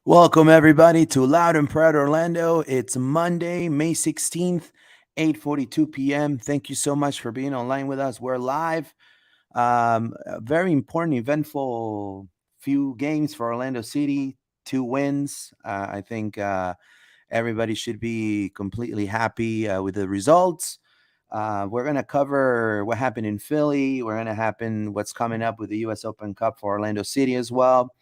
Welcome, everybody, to Loud and Proud Orlando. It's Monday, May 16th, 8:42 p.m. Thank you so much for being online with us. We're live. A very important, eventful few games for Orlando City, two wins. I think everybody should be completely happy with the results. We're going to cover what happened in Philly. We're going to happen what's coming up with the U.S. Open Cup for Orlando City as well.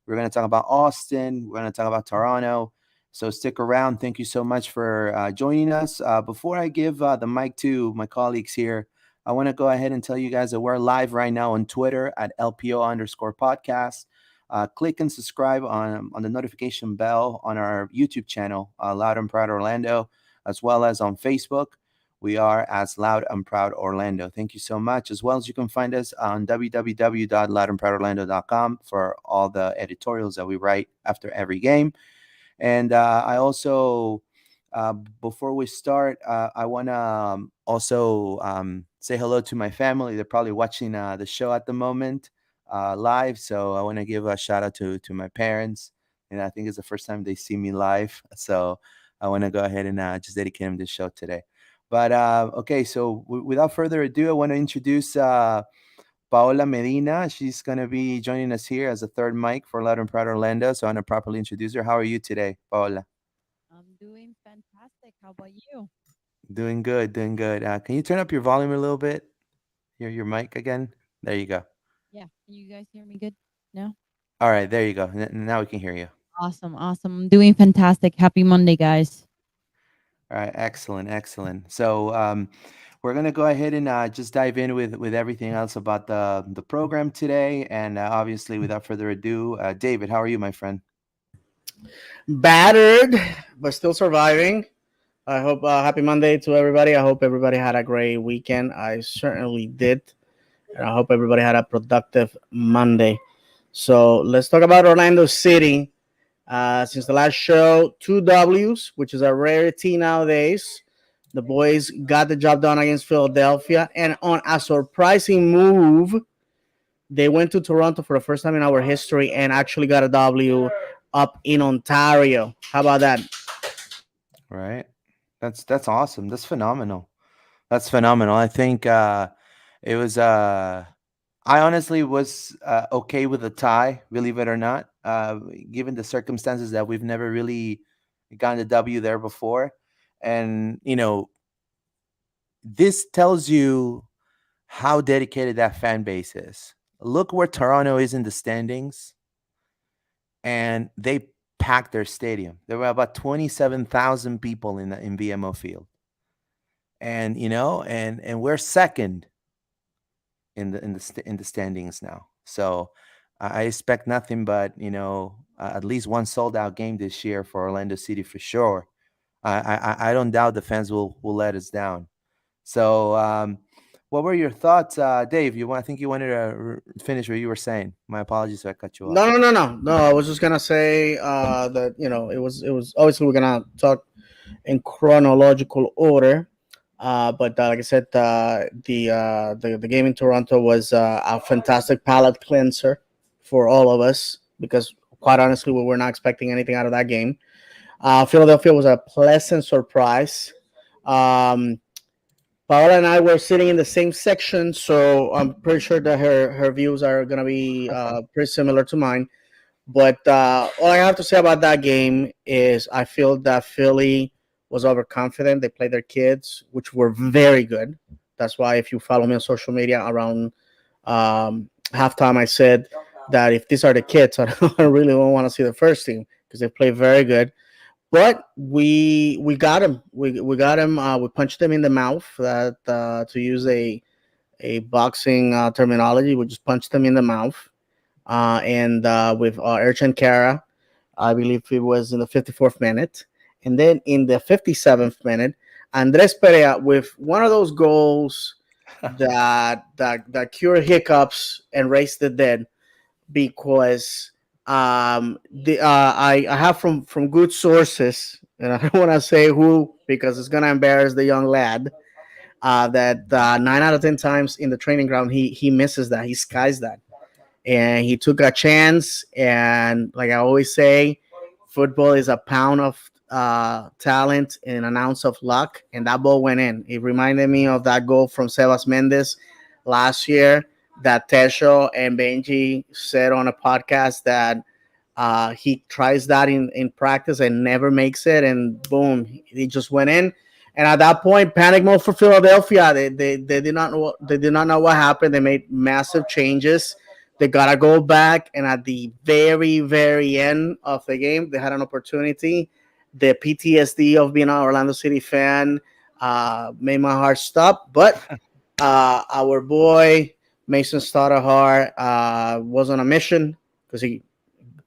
We're going to talk about Austin. We're going to talk about Toronto. So stick around. Thank you so much for joining us. Before I give the mic to my colleagues here, I want to go ahead and tell you guys that we're live right now on Twitter at LPO_podcast. Click and subscribe on the notification bell on our YouTube channel, Loud and Proud Orlando, as well as on Facebook. We are as Loud and Proud Orlando. Thank you so much. As well as you can find us on www.loudandproudorlando.com for all the editorials that we write after every game. And I also, before we start, I want to also say hello to my family. They're probably watching the show at the moment live. So I want to give a shout out to my parents. And I think it's the first time they see me live. So I want to go ahead and just dedicate them this show today. But okay, so without further ado, I want to introduce Paola Medina. She's going to be joining us here as a third mic for Loud and Proud Orlando. So I want to properly introduce her. How are you today, Paola? I'm doing fantastic. How about you? Doing good, doing good. Can you turn up your volume a little bit? Your mic again? There you go. Yeah, can you guys hear me good? No? All right, there you go. Now we can hear you. Awesome, awesome. I'm doing fantastic. Happy Monday, guys. All right, excellent, excellent. So we're gonna go ahead and just dive in with everything else about the program today, and obviously, without further ado, David, how are you, my friend? Battered, but still surviving. I hope happy Monday to everybody. I hope everybody had a great weekend. I certainly did. And I hope everybody had a productive Monday. So let's talk about Orlando City. Since the last show, two W's, which is a rarity nowadays. The boys got the job done against Philadelphia. And on a surprising move, they went to Toronto for the first time in our history and actually got a W up in Ontario. How about that? Right, that's awesome. That's phenomenal. That's phenomenal. I think it was. I honestly was okay with a tie, believe it or not, given the circumstances that we've never really gotten a W there before, and this tells you how dedicated that fan base is. Look where Toronto is in the standings, and they packed their stadium. There were about 27,000 people in BMO Field, and and we're second in the standings now. So I expect nothing but at least one sold out game this year for Orlando City for sure. I don't doubt the fans will let us down. So what were your thoughts, Dave? I think you wanted to finish what you were saying. My apologies if I cut you off. No. I was just gonna say that it was obviously we're gonna talk in chronological order. But like I said, the game in Toronto was a fantastic palate cleanser for all of us because quite honestly we were not expecting anything out of that game. Philadelphia was a pleasant surprise. Um, Paola and I were sitting in the same section, so I'm pretty sure that her views are gonna be pretty similar to mine. But all I have to say about that game is I feel that Philly was overconfident. They played their kids, which were very good. That's why if you follow me on social media around halftime, I said that if these are the kids, I really don't want to see the first team because they play very good. But we got him. We got him. We punched him in the mouth. That to use a boxing terminology, we just punched him in the mouth. And with Erchan Kara, I believe it was in the 54th minute. And then in the 57th minute, Andres Perea with one of those goals that cure hiccups and raise the dead because I have from good sources, and I don't want to say who because it's gonna embarrass the young lad. That 9 out of 10 times in the training ground he misses that, he skies that, and he took a chance. And like I always say, football is a pound of talent and an ounce of luck, and that ball went in. It reminded me of that goal from Sebas Mendes last year that Tesho and Benji said on a podcast that he tries that in practice and never makes it, and boom, he just went in. And at that point, panic mode for Philadelphia. They did not know what happened. They made massive changes. They gotta go back, and at the very end of the game, they had an opportunity. The PTSD of being an Orlando City fan made my heart stop. But our boy Mason Stoddard was on a mission because he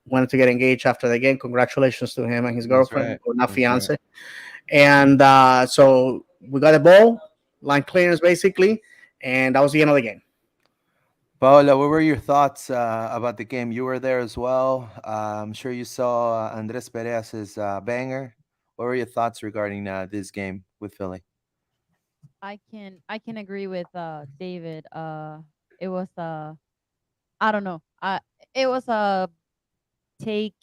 wanted to get engaged after the game. Congratulations to him and his girlfriend, or not fiance. And so we got the ball, line clearance basically, and that was the end of the game. Paola, what were your thoughts about the game? You were there as well. I'm sure you saw Andres Perez's banger. What were your thoughts regarding this game with Philly? I can agree with David. It was I don't know. It was a take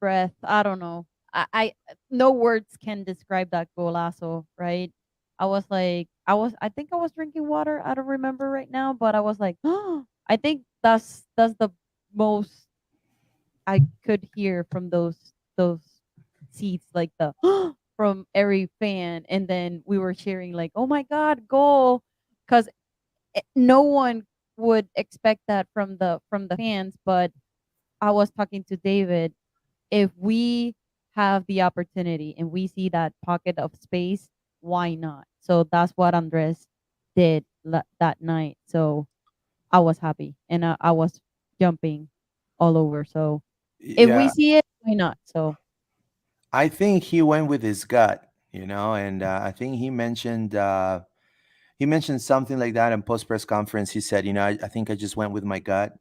breath. I don't know. I no words can describe that golazo, right? I think I was drinking water. I don't remember right now, but I was like, I think that's the most I could hear from those seats, like the from every fan, and then we were cheering like, "Oh my God, goal!" Because no one would expect that from the fans. But I was talking to David. If we have the opportunity and we see that pocket of space, why not? So that's what Andres did that night. So I was happy and I was jumping all over. So if we Yeah, see it, why not? So I think he went with his gut, and I think he mentioned something like that in post press conference. He said, I think I just went with my gut.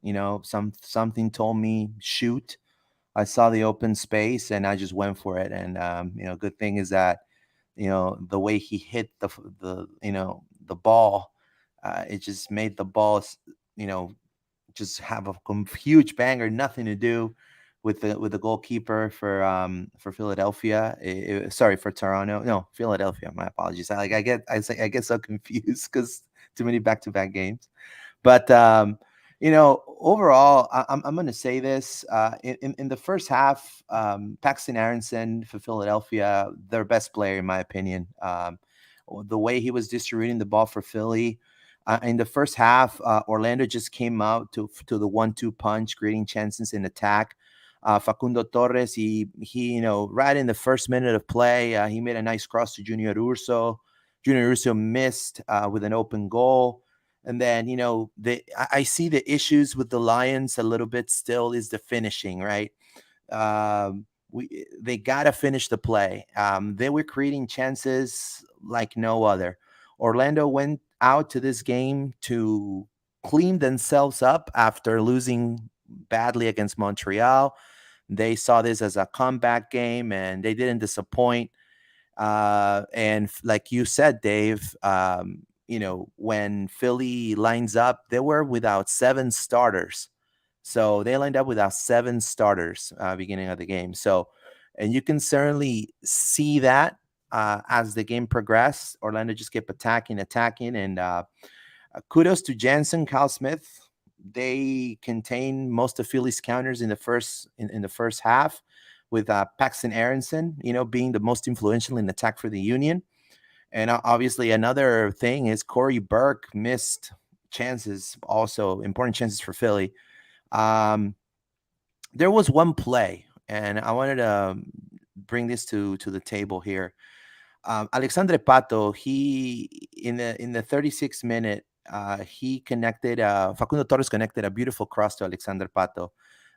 Something told me shoot. I saw the open space and I just went for it. And good thing is that the way he hit the ball, it just made the ball you know just have a huge banger, nothing to do with the goalkeeper for Philadelphia. Sorry, for Toronto. No, Philadelphia. My apologies. I get so confused because too many back to back games. But overall, I'm going to say this: in the first half, Paxton Aronson for Philadelphia, their best player in my opinion. The way he was distributing the ball for Philly. In the first half, Orlando just came out to the 1-2 punch, creating chances in attack. Facundo Torres, he right in the first minute of play, he made a nice cross to Junior Urso. Junior Urso missed with an open goal. And then, I see the issues with the Lions a little bit still is the finishing, right? They got to finish the play. They were creating chances like no other. Orlando went out to this game to clean themselves up after losing badly against Montreal. They saw this as a comeback game and they didn't disappoint. And like you said, Dave, when Philly lines up, they were without 7 starters. So they lined up without 7 starters beginning of the game. So, and you can certainly see that as the game progressed. Orlando just kept attacking, and kudos to Jansen, Kyle Smith. They contained most of Philly's counters in the first half, with Paxton Aronson, being the most influential in attack for the Union. And obviously, another thing is Corey Burke missed chances, also important chances for Philly. There was one play, and I wanted to bring this to the table here. Alexandre Pato, he in the 36th minute, he connected. Facundo Torres connected a beautiful cross to Alexandre Pato,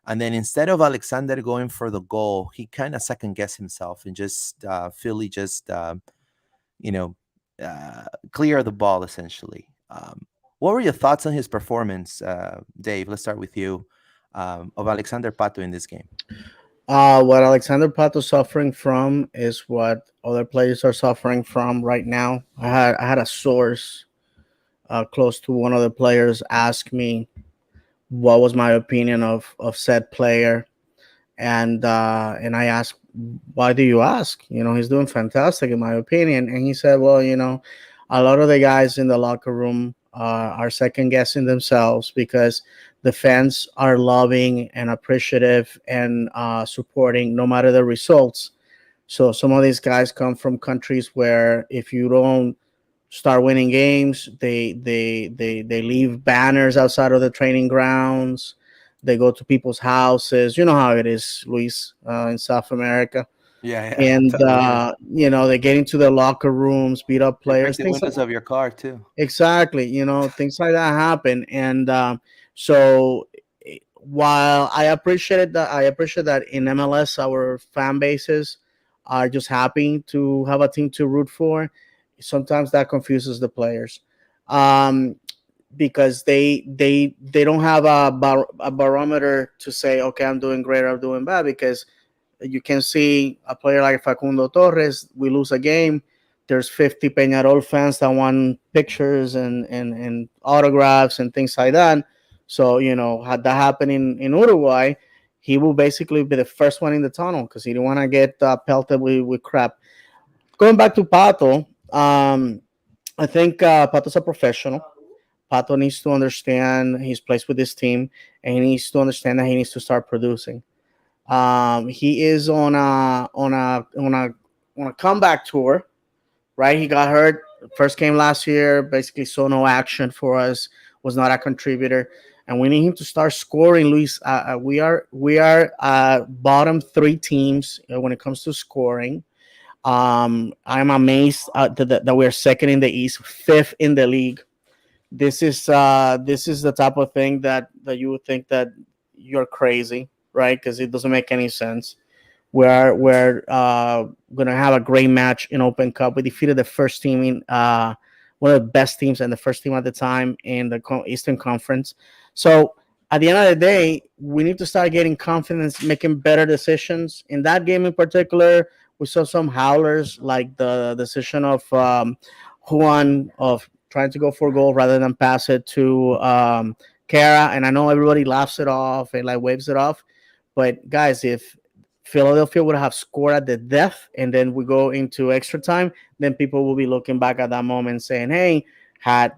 and then instead of Alexander going for the goal, he kind of second guessed himself and just Philly just clear the ball essentially. What were your thoughts on his performance, Dave? Let's start with you, of Alexander Pato in this game. What Alexander Pato's suffering from is what other players are suffering from right now. I had a source close to one of the players ask me what was my opinion of said player, and I asked, why do you ask? He's doing fantastic in my opinion. And he said, well, a lot of the guys in the locker room are second guessing themselves because the fans are loving and appreciative and supporting no matter the results. So some of these guys come from countries where if you don't start winning games, they leave banners outside of the training grounds. They go to people's houses. You know how it is, Luis, in South America. Yeah, yeah, And totally. they get into their locker rooms, beat up They break players, the things like windows of your car too. exactly. Things like that happen. And so while I appreciate that in MLS our fan bases are just happy to have a team to root for. Sometimes that confuses the players, um, because they don't have a barometer to say, okay, I'm doing great or I'm doing bad, because you can see a player like Facundo Torres. We lose a game. There's 50 Peñarol fans that want pictures and autographs and things like that. So, had that happen in Uruguay, he will basically be the first one in the tunnel because he didn't want to get pelted with crap. Going back to Pato, I think Pato's a professional. Pato needs to understand his place with this team, and he needs to understand that he needs to start producing. He is on a comeback tour, right? He got hurt first game last year, basically saw no action for us, was not a contributor, and we need him to start scoring. Luis, we are bottom three teams when it comes to scoring. I'm amazed that we're second in the East, fifth in the league. This is the type of thing that you would think that you're crazy, right? Because it doesn't make any sense. We're gonna have a great match in Open Cup. We defeated the first team in one of the best teams and the first team at the time in the Eastern Conference. So at the end of the day, we need to start getting confidence, making better decisions. In that game in particular, we saw some howlers, like the decision of Juan of trying to go for goal rather than pass it to Kara. And I know everybody laughs it off and like waves it off, but guys, if Philadelphia would have scored at the death and then we go into extra time, then people will be looking back at that moment saying, hey, had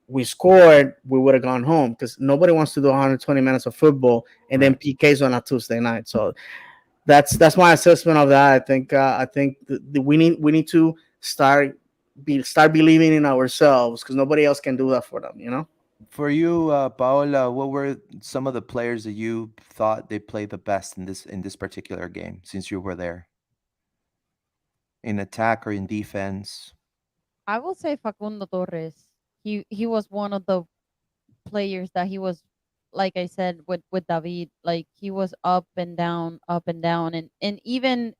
we scored, we would have gone home, because nobody wants to do 120 minutes of football and then Right. PKs on a Tuesday night. So that's my assessment of that. I think we need to start believing in ourselves, because nobody else can do that for them. For you, Paola, what were some of the players that you thought they played the best in this particular game since you were there, in attack or in defense? I will say Facundo Torres. He was one of the players that he was, like I said with David, like he was up and down, and even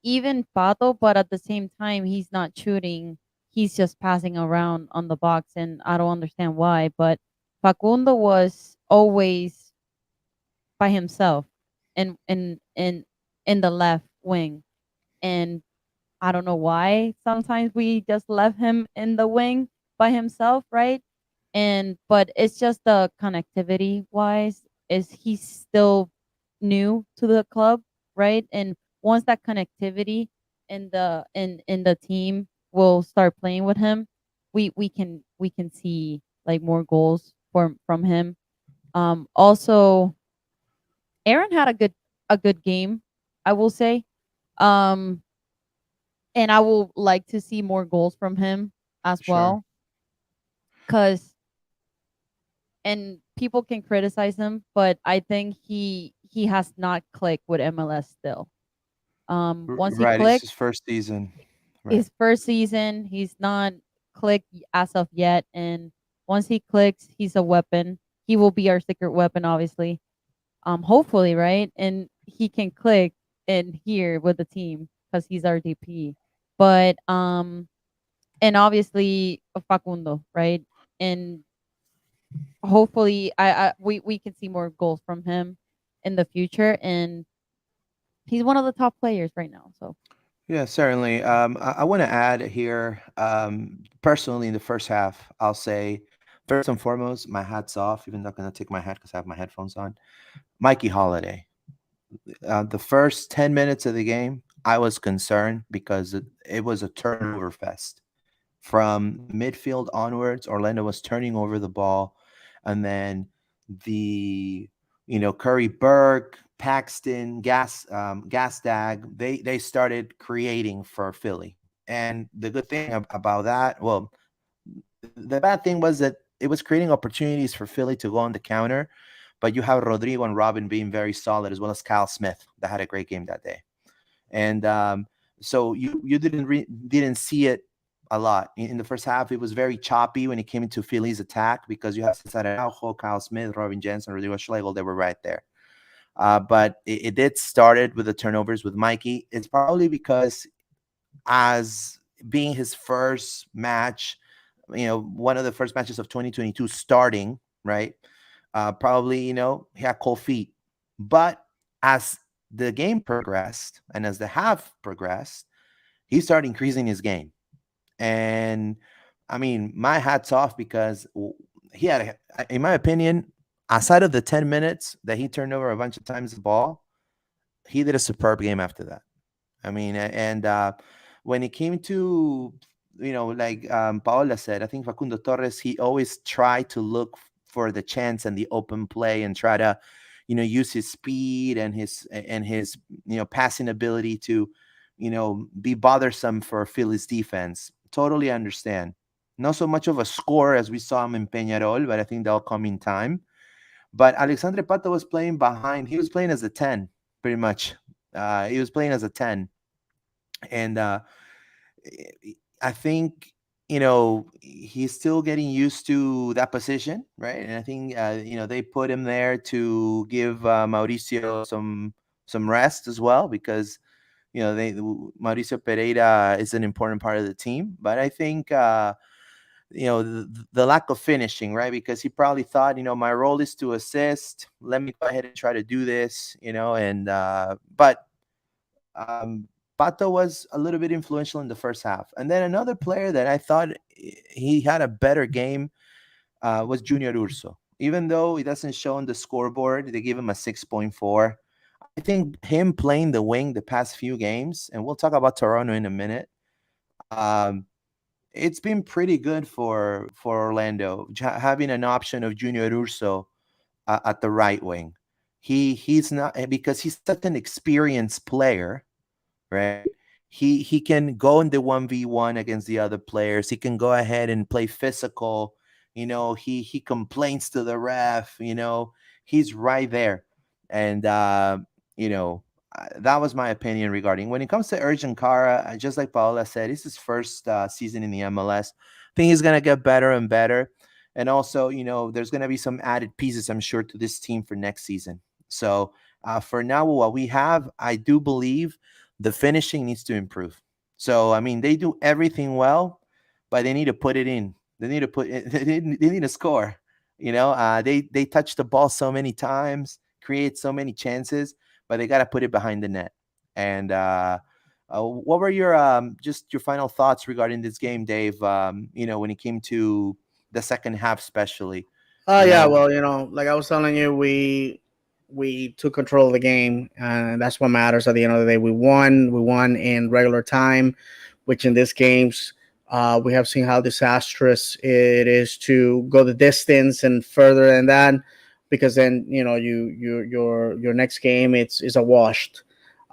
Pato, but at the same time he's not shooting. He's just passing around on the box, and I don't understand why. But Facundo was always by himself in the left wing, and I don't know why sometimes we just left him in the wing by himself, right? And but it's just the connectivity wise, is he's still new to the club, right? And once that connectivity in the team will start playing with him, we can see like more goals from him. Also Aaron had a good game, I will say. Um and I will like to see more goals from him as Sure. well, cuz and people can criticize him, but I think he has not clicked with MLS still. Once he Right. It's clicks, his first season. Right. his first season, he's not clicked as of yet, and once he clicks, he's a weapon. He will be our secret weapon, obviously. Hopefully, right? And he can click in here with the team because he's our DP. But and obviously Facundo, right? And hopefully we can see more goals from him in the future, and he's one of the top players right now. So Yeah, certainly. I want to add here, personally, in the first half, I'll say, first and foremost, my hat's off, even though I'm going to take my hat because I have my headphones on. Mikey Holiday. the first 10 minutes of the game, I was concerned because it was a turnover fest. From midfield onwards, Orlando was turning over the ball, and then the Curry, Burke, Paxton, Gastag, they started creating for Philly. And the good thing about that, well, the bad thing was that it was creating opportunities for Philly to go on the counter, but you have Rodrigo and Robin being very solid, as well as Kyle Smith that had a great game that day. And so you didn't see it a lot in the first half. It was very choppy when it came into Philly's attack because you have Cesar Araujo, Kyle Smith, Robin Jensen, Rodrigo Schlegel. They were right there. But it did started with the turnovers with Mikey. It's probably because as being his first match, one of the first matches of 2022 starting, right? Probably, he had cold feet. But as the game progressed and as the half progressed, he started increasing his game. And I mean, my hat's off because he had, in my opinion, outside of the 10 minutes that he turned over a bunch of times the ball, he did a superb game after that. I mean, and when it came to, like Paola said, I think Facundo Torres, he always tried to look for the chance and the open play and try to, use his speed and his passing ability to, be bothersome for Philly's defense. Totally understand. Not so much of a score as we saw him in Peñarol, but I think that'll come in time. But Alexandre Pato was playing behind. He was playing as a 10, pretty much. He was playing as a 10. And I think, he's still getting used to that position, right? And I think, they put him there to give Mauricio some rest as well because, Mauricio Pereira is an important part of the team. But I think, the lack of finishing, right? Because he probably thought, my role is to assist. Let me go ahead and try to do this, and but Pato was a little bit influential in the first half. And then another player that I thought he had a better game was Junior Urso. Even though he doesn't show on the scoreboard, they give him a 6.4. I think him playing the wing the past few games, and we'll talk about Toronto in a minute, it's been pretty good for Orlando, having an option of Junior Urso at the right wing. He's not, because he's such an experienced player, right? He can go in the 1v1 against the other players. He can go ahead and play physical. He complains to the ref. He's right there. And that was my opinion regarding when it comes to Urgent Cara. Just like Paola said, it's his first season in the MLS. I think he's gonna get better and better. And also, there's gonna be some added pieces, I'm sure, to this team for next season. So for now, what we have, I do believe the finishing needs to improve. So, I mean, they do everything well, but they need to put it in. They need to they need to score. They touch the ball so many times, create so many chances, but they got to put it behind the net. And what were your just your final thoughts regarding this game, Dave? When it came to the second half, especially. Yeah, well, like I was telling you, we took control of the game, and that's what matters at the end of the day. We won in regular time, which in this games we have seen how disastrous it is to go the distance and further than that, because then your next game is a washed.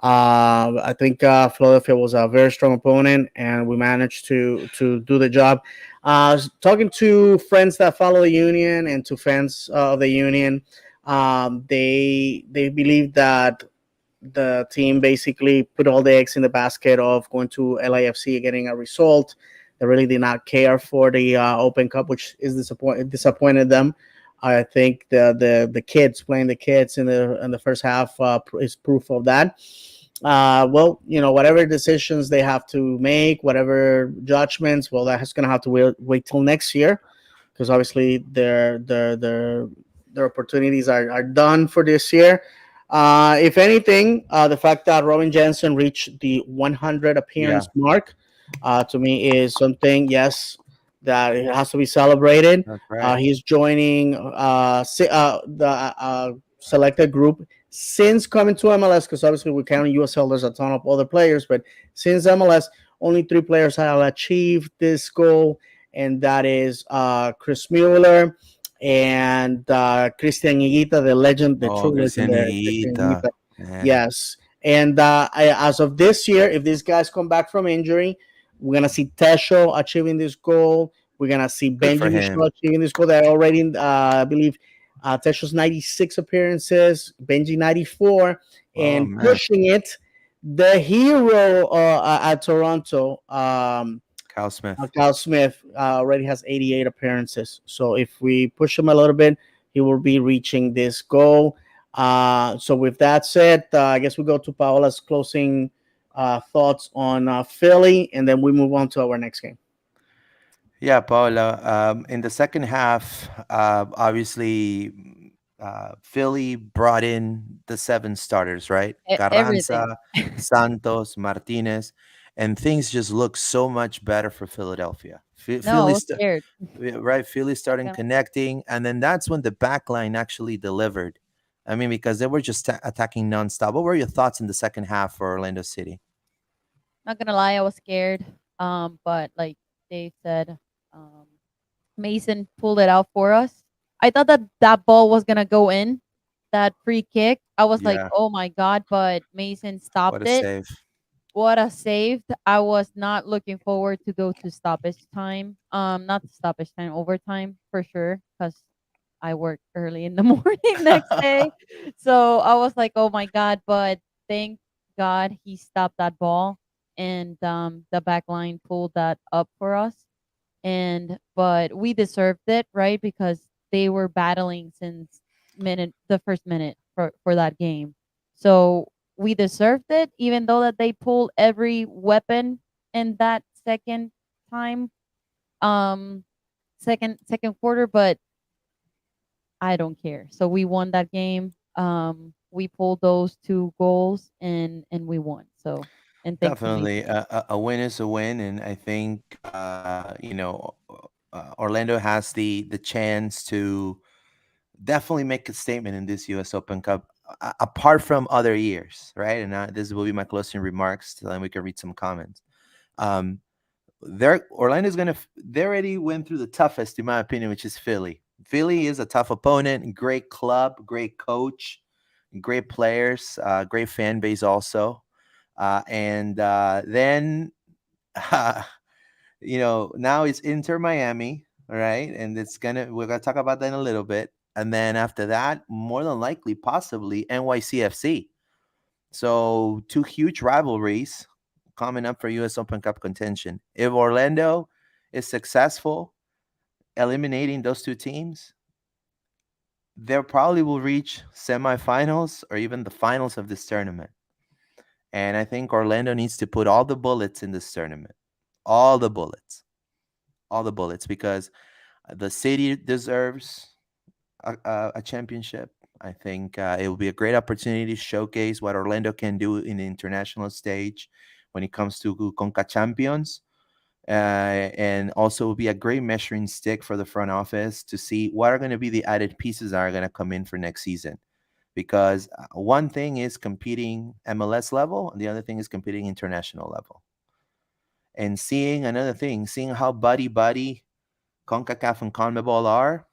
I think Philadelphia was a very strong opponent, and we managed to do the job. Talking to friends that follow the Union and to fans of the Union, they believe that the team basically put all the eggs in the basket of going to LAFC and getting a result. They really did not care for the Open Cup, which is disappointed them. I think the kids playing the kids in the first half is proof of that. Well, whatever decisions they have to make, whatever judgments, well, that's going to have to wait till next year, because obviously their opportunities are done for this year. If anything, the fact that Robin Jensen reached the 100 appearance mark, to me is something, yes, that it has to be celebrated. That's right. He's joining the selected group since coming to MLS, because obviously we count USL, there's a ton of other players, but since MLS, only 3 players have achieved this goal, and that is Chris Mueller and Christian Higuita, the legend, the Oh, true legend, Cristian Christian Higuita. Higuita. Yeah. Yes. And as of this year, if these guys come back from injury, we're going to see Tesho achieving this goal. We're going to see Good for Benji him. Michaud achieving this goal. That already, I believe, Tesho's 96 appearances, Benji 94, Oh, and man. pushing it, the hero at Toronto, Kyle Smith. Kyle Smith, already has 88 appearances. So if we push him a little bit, he will be reaching this goal. So with that said, I guess we go to Paola's closing thoughts on Philly, and then we move on to our next game. Yeah, Paula. In the second half, obviously, Philly brought in the 7 starters, right? Everything. Carranza, Santos, Martinez, and things just look so much better for Philadelphia. No, I Philly, was scared. right? Philly starting Yeah. connecting, and then that's when the back line actually delivered. I mean, because they were just attacking nonstop. What were your thoughts in the second half for Orlando City? Not gonna lie, I was scared. But like Dave said, Mason pulled it out for us. I thought that that ball was gonna go in, that free kick. I was like, Yeah, oh my god, but Mason stopped what a it. save! What a save. I was not looking forward to go to stoppage time. Not stoppage time, overtime for sure, because I work early in the morning next day. So I was like, oh my God. But thank God he stopped that ball, and the back line pulled that up for us. But we deserved it, right? Because they were battling since the first minute for that game. So we deserved it, even though that they pulled every weapon in that second time, um, second quarter. But I don't care. So we won that game. We pulled those 2 goals, and we won. So, and thanks to Definitely, Mason. a win is a win, and I think Orlando has the chance to definitely make a statement in this U.S. Open Cup, apart from other years, right? And this will be my closing remarks, so then we can read some comments. Um, Orlando's gonna. They already went through the toughest, in my opinion, which is Philly. Philly is a tough opponent, great club, great coach, great players, great fan base also. And then now it's Inter Miami, right? And we're gonna talk about that in a little bit. And then after that, more than likely, possibly NYCFC. So 2 huge rivalries coming up for US Open Cup contention. If Orlando is successful eliminating those 2 teams, they probably will reach semifinals or even the finals of this tournament. And I think Orlando needs to put all the bullets in this tournament. All the bullets. All the bullets, because the city deserves a championship. I think it will be a great opportunity to showcase what Orlando can do in the international stage when it comes to Conca Champions. And also will be a great measuring stick for the front office to see what are going to be the added pieces that are going to come in for next season. Because one thing is competing MLS level, and the other thing is competing international level. And seeing how buddy CONCACAF and CONMEBOL are,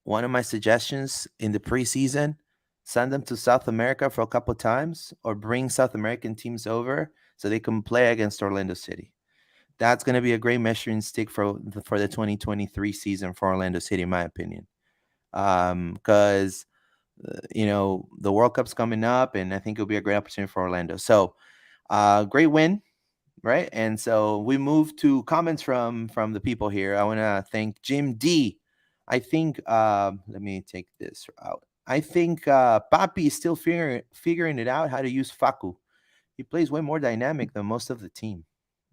one of my suggestions in the preseason, send them to South America for a couple times, or bring South American teams over so they can play against Orlando City. That's going to be a great measuring stick for the 2023 season for Orlando City, in my opinion. Because the World Cup's coming up, and I think it'll be a great opportunity for Orlando. So, great win, right? And so we move to comments from the people here. I want to thank Jim D. I think let me take this out. I think Papi is still figuring it out how to use Facu. He plays way more dynamic than most of the team.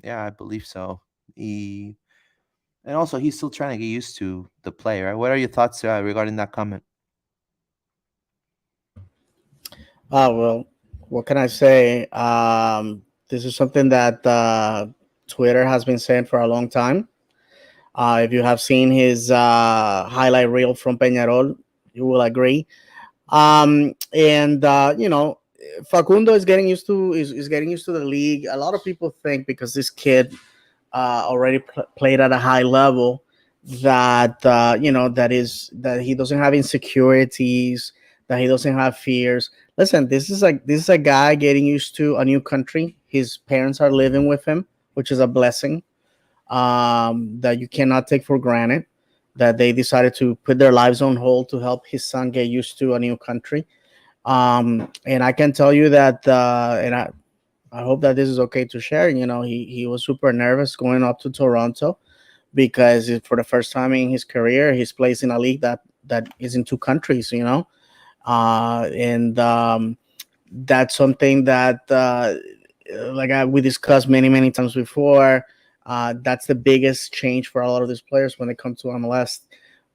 Yeah, I believe so. And also he's still trying to get used to the play, right? What are your thoughts regarding that comment? Well, what can I say? This is something that Twitter has been saying for a long time. If you have seen his highlight reel from Peñarol, you will agree. And you know, Facundo is getting used to the league. A lot of people think because this kid already played at a high level that you know that he doesn't have insecurities, that he doesn't have fears. Listen, this is a guy getting used to a new country. His parents are living with him, which is a blessing that you cannot take for granted. That they decided to put their lives on hold to help his son get used to a new country. And I can tell you that, I hope that this is okay to share. You know, he was super nervous going up to Toronto because for the first time in his career, he's placed in a league that is in two countries. You know, and that's something that, we discussed many times before. That's the biggest change for a lot of these players when they come to MLS.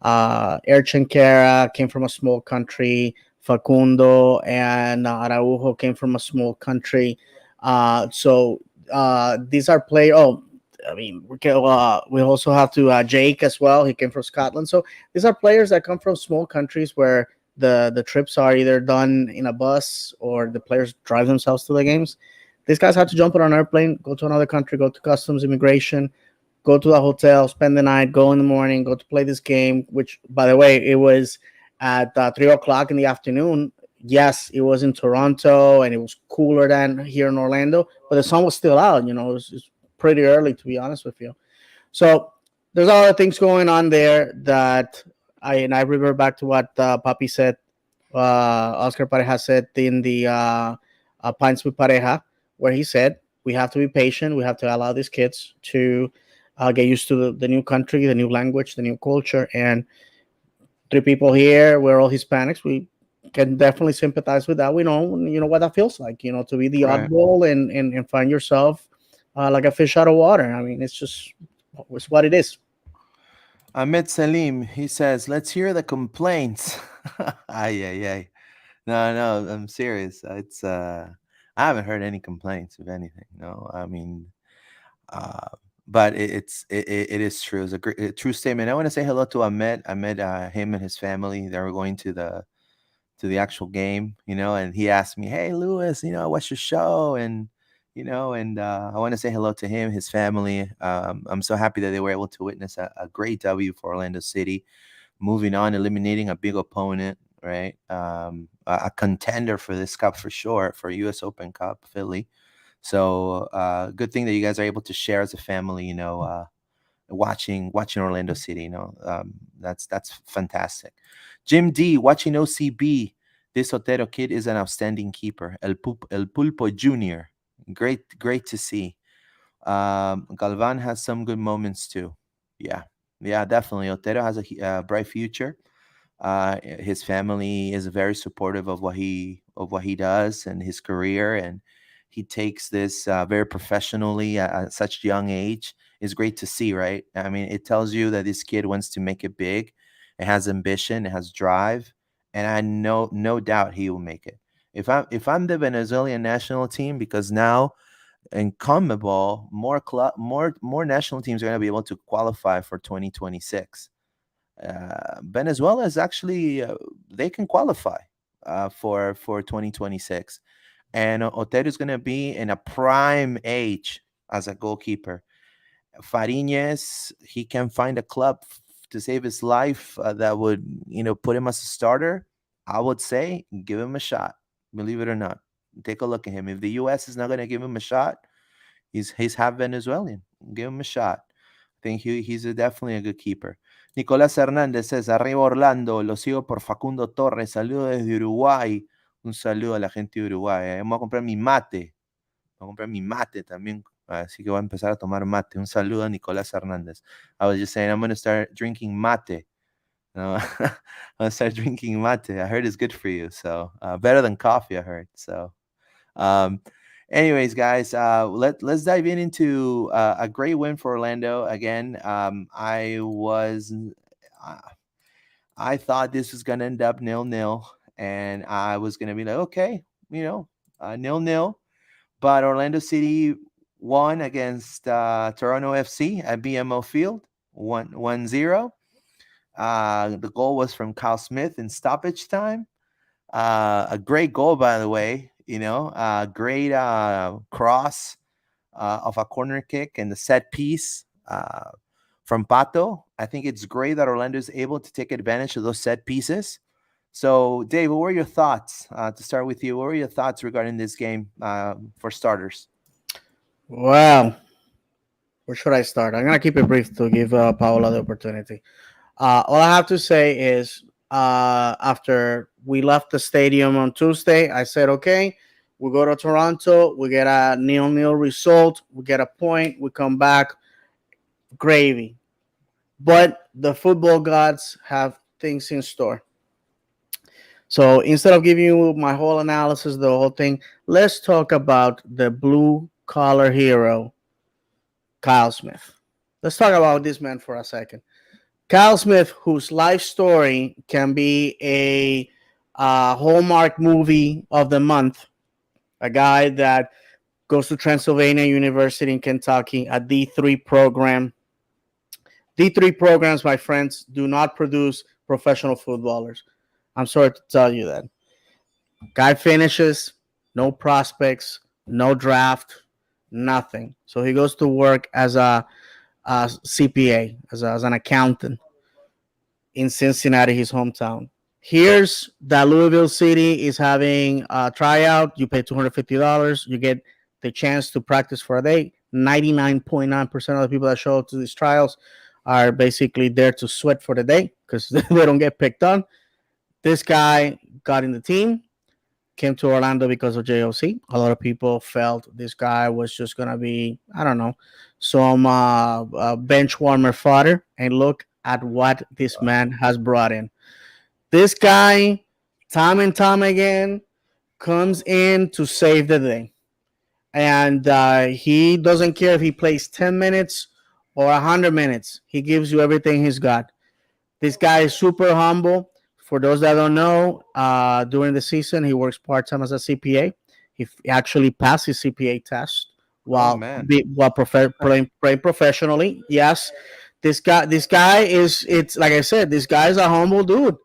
Erchan Kara came from a small country. Facundo and Araujo came from a small country. These are players. Oh, I mean, we also have to Jake as well. He came from Scotland. So these are players that come from small countries where the trips are either done in a bus or the players drive themselves to the games. These guys had to jump on an airplane, go to another country, go to customs, immigration, go to the hotel, spend the night, go in the morning, go to play this game. Which, by the way, it was at 3 o'clock in the afternoon. Yes, it was in Toronto and it was cooler than here in Orlando, but the sun was still out. You know, it's pretty early to be honest with you. So there's a lot of things going on there that I revert back to what Papi said. Oscar Pareja said in the Pints with Pareja, where he said we have to be patient. We have to allow these kids to get used to the new country, the new language, the new culture. And three people here, we're all Hispanics. We can definitely sympathize with that. We know, you know what that feels like. You know, to be the Right. oddball and find yourself like a fish out of water. I mean, it's what it is. Ahmed Salim, he says, let's hear the complaints. Ay, ay, ay. No, no, I'm serious. I haven't heard any complaints of anything. No, I mean, uh, but it is true. It's a true statement. I want to say hello to Ahmed. Ahmed, him and his family, they were going to the actual game, and he asked me, "Hey, Lewis, what's your show?" And I want to say hello to him, his family. I'm so happy that they were able to witness a great W for Orlando City, moving on, eliminating a big opponent, right? A contender for this cup for sure, for U.S. Open Cup, Philly. So good thing that you guys are able to share as a family, watching Orlando City. That's fantastic. Jim D, watching OCB. This Otero kid is an outstanding keeper. El Pulpo Jr. Great to see. Galvan has some good moments too. Yeah, definitely. Otero has a bright future. His family is very supportive of what he does and his career, and he takes this very professionally at such young age. It's great to see, right? I mean, it tells you that this kid wants to make it big. It has ambition, it has drive, and I know no doubt he will make it. If I'm the Venezuelan national team, because now in CONMEBOL, more national teams are going to be able to qualify for 2026. Venezuela is actually they can qualify for 2026, and Otero is going to be in a prime age as a goalkeeper. Fariñez, he can find a club to save his life that would put him as a starter. I would say give him a shot. Believe it or not, take a look at him. If the U.S. is not going to give him a shot, he's half Venezuelan. Give him a shot. I think he's definitely a good keeper. Nicolás Hernández says, arriba Orlando, lo sigo por Facundo Torres, saludo desde Uruguay. Un saludo a la gente de Uruguay. Vamos a comprar mi mate. Voy a comprar mi mate también. Así que voy a empezar a tomar mate. Un saludo a Nicolás Hernández. I was just saying, I'm going to start drinking mate. I'm going to start drinking mate. I heard it's good for you. So better than coffee, I heard. So um, anyways, guys, let's dive into a great win for Orlando again. I thought this was gonna end up 0-0, and I was gonna be like, okay, 0-0, but Orlando City won against Toronto FC at BMO Field, 1-0. The goal was from Kyle Smith in stoppage time. A great goal, by the way. A great cross of a corner kick and the set piece from Pato. I think it's great that Orlando is able to take advantage of those set pieces. So, Dave, what were your thoughts? To start with you, what were your thoughts regarding this game for starters? Well, where should I start? I'm gonna keep it brief to give Paola the opportunity. All I have to say is, after we left the stadium on Tuesday, I said, okay, we go to Toronto, we get a 0-0 result, we get a point, we come back, gravy. But the football gods have things in store. So instead of giving you my whole analysis, the whole thing, let's talk about the blue collar hero, Kyle Smith. Let's talk about this man for a second. Kyle Smith, whose life story can be a Hallmark movie of the month, a guy that goes to Transylvania University in Kentucky, a D3 program. D3 programs, my friends, do not produce professional footballers. I'm sorry to tell you that. Guy finishes, no prospects, no draft, nothing. So he goes to work as a CPA, as an accountant in Cincinnati, his hometown. Here's that Louisville City is having a tryout. You pay $250. You get the chance to practice for a day. 99.9% of the people that show up to these trials are basically there to sweat for the day because they don't get picked on. This guy got in the team, came to Orlando because of JOC. A lot of people felt this guy was just going to be, I don't know, some bench warmer fodder. And look at what this man has brought in. This guy, time and time again, comes in to save the day. And he doesn't care if he plays 10 minutes or 100 minutes. He gives you everything he's got. This guy is super humble. For those that don't know, during the season, he works part time as a CPA. He actually passed his CPA test Oh while man, playing professionally. Yes, this guy is. It's like I said, this guy is a humble dude,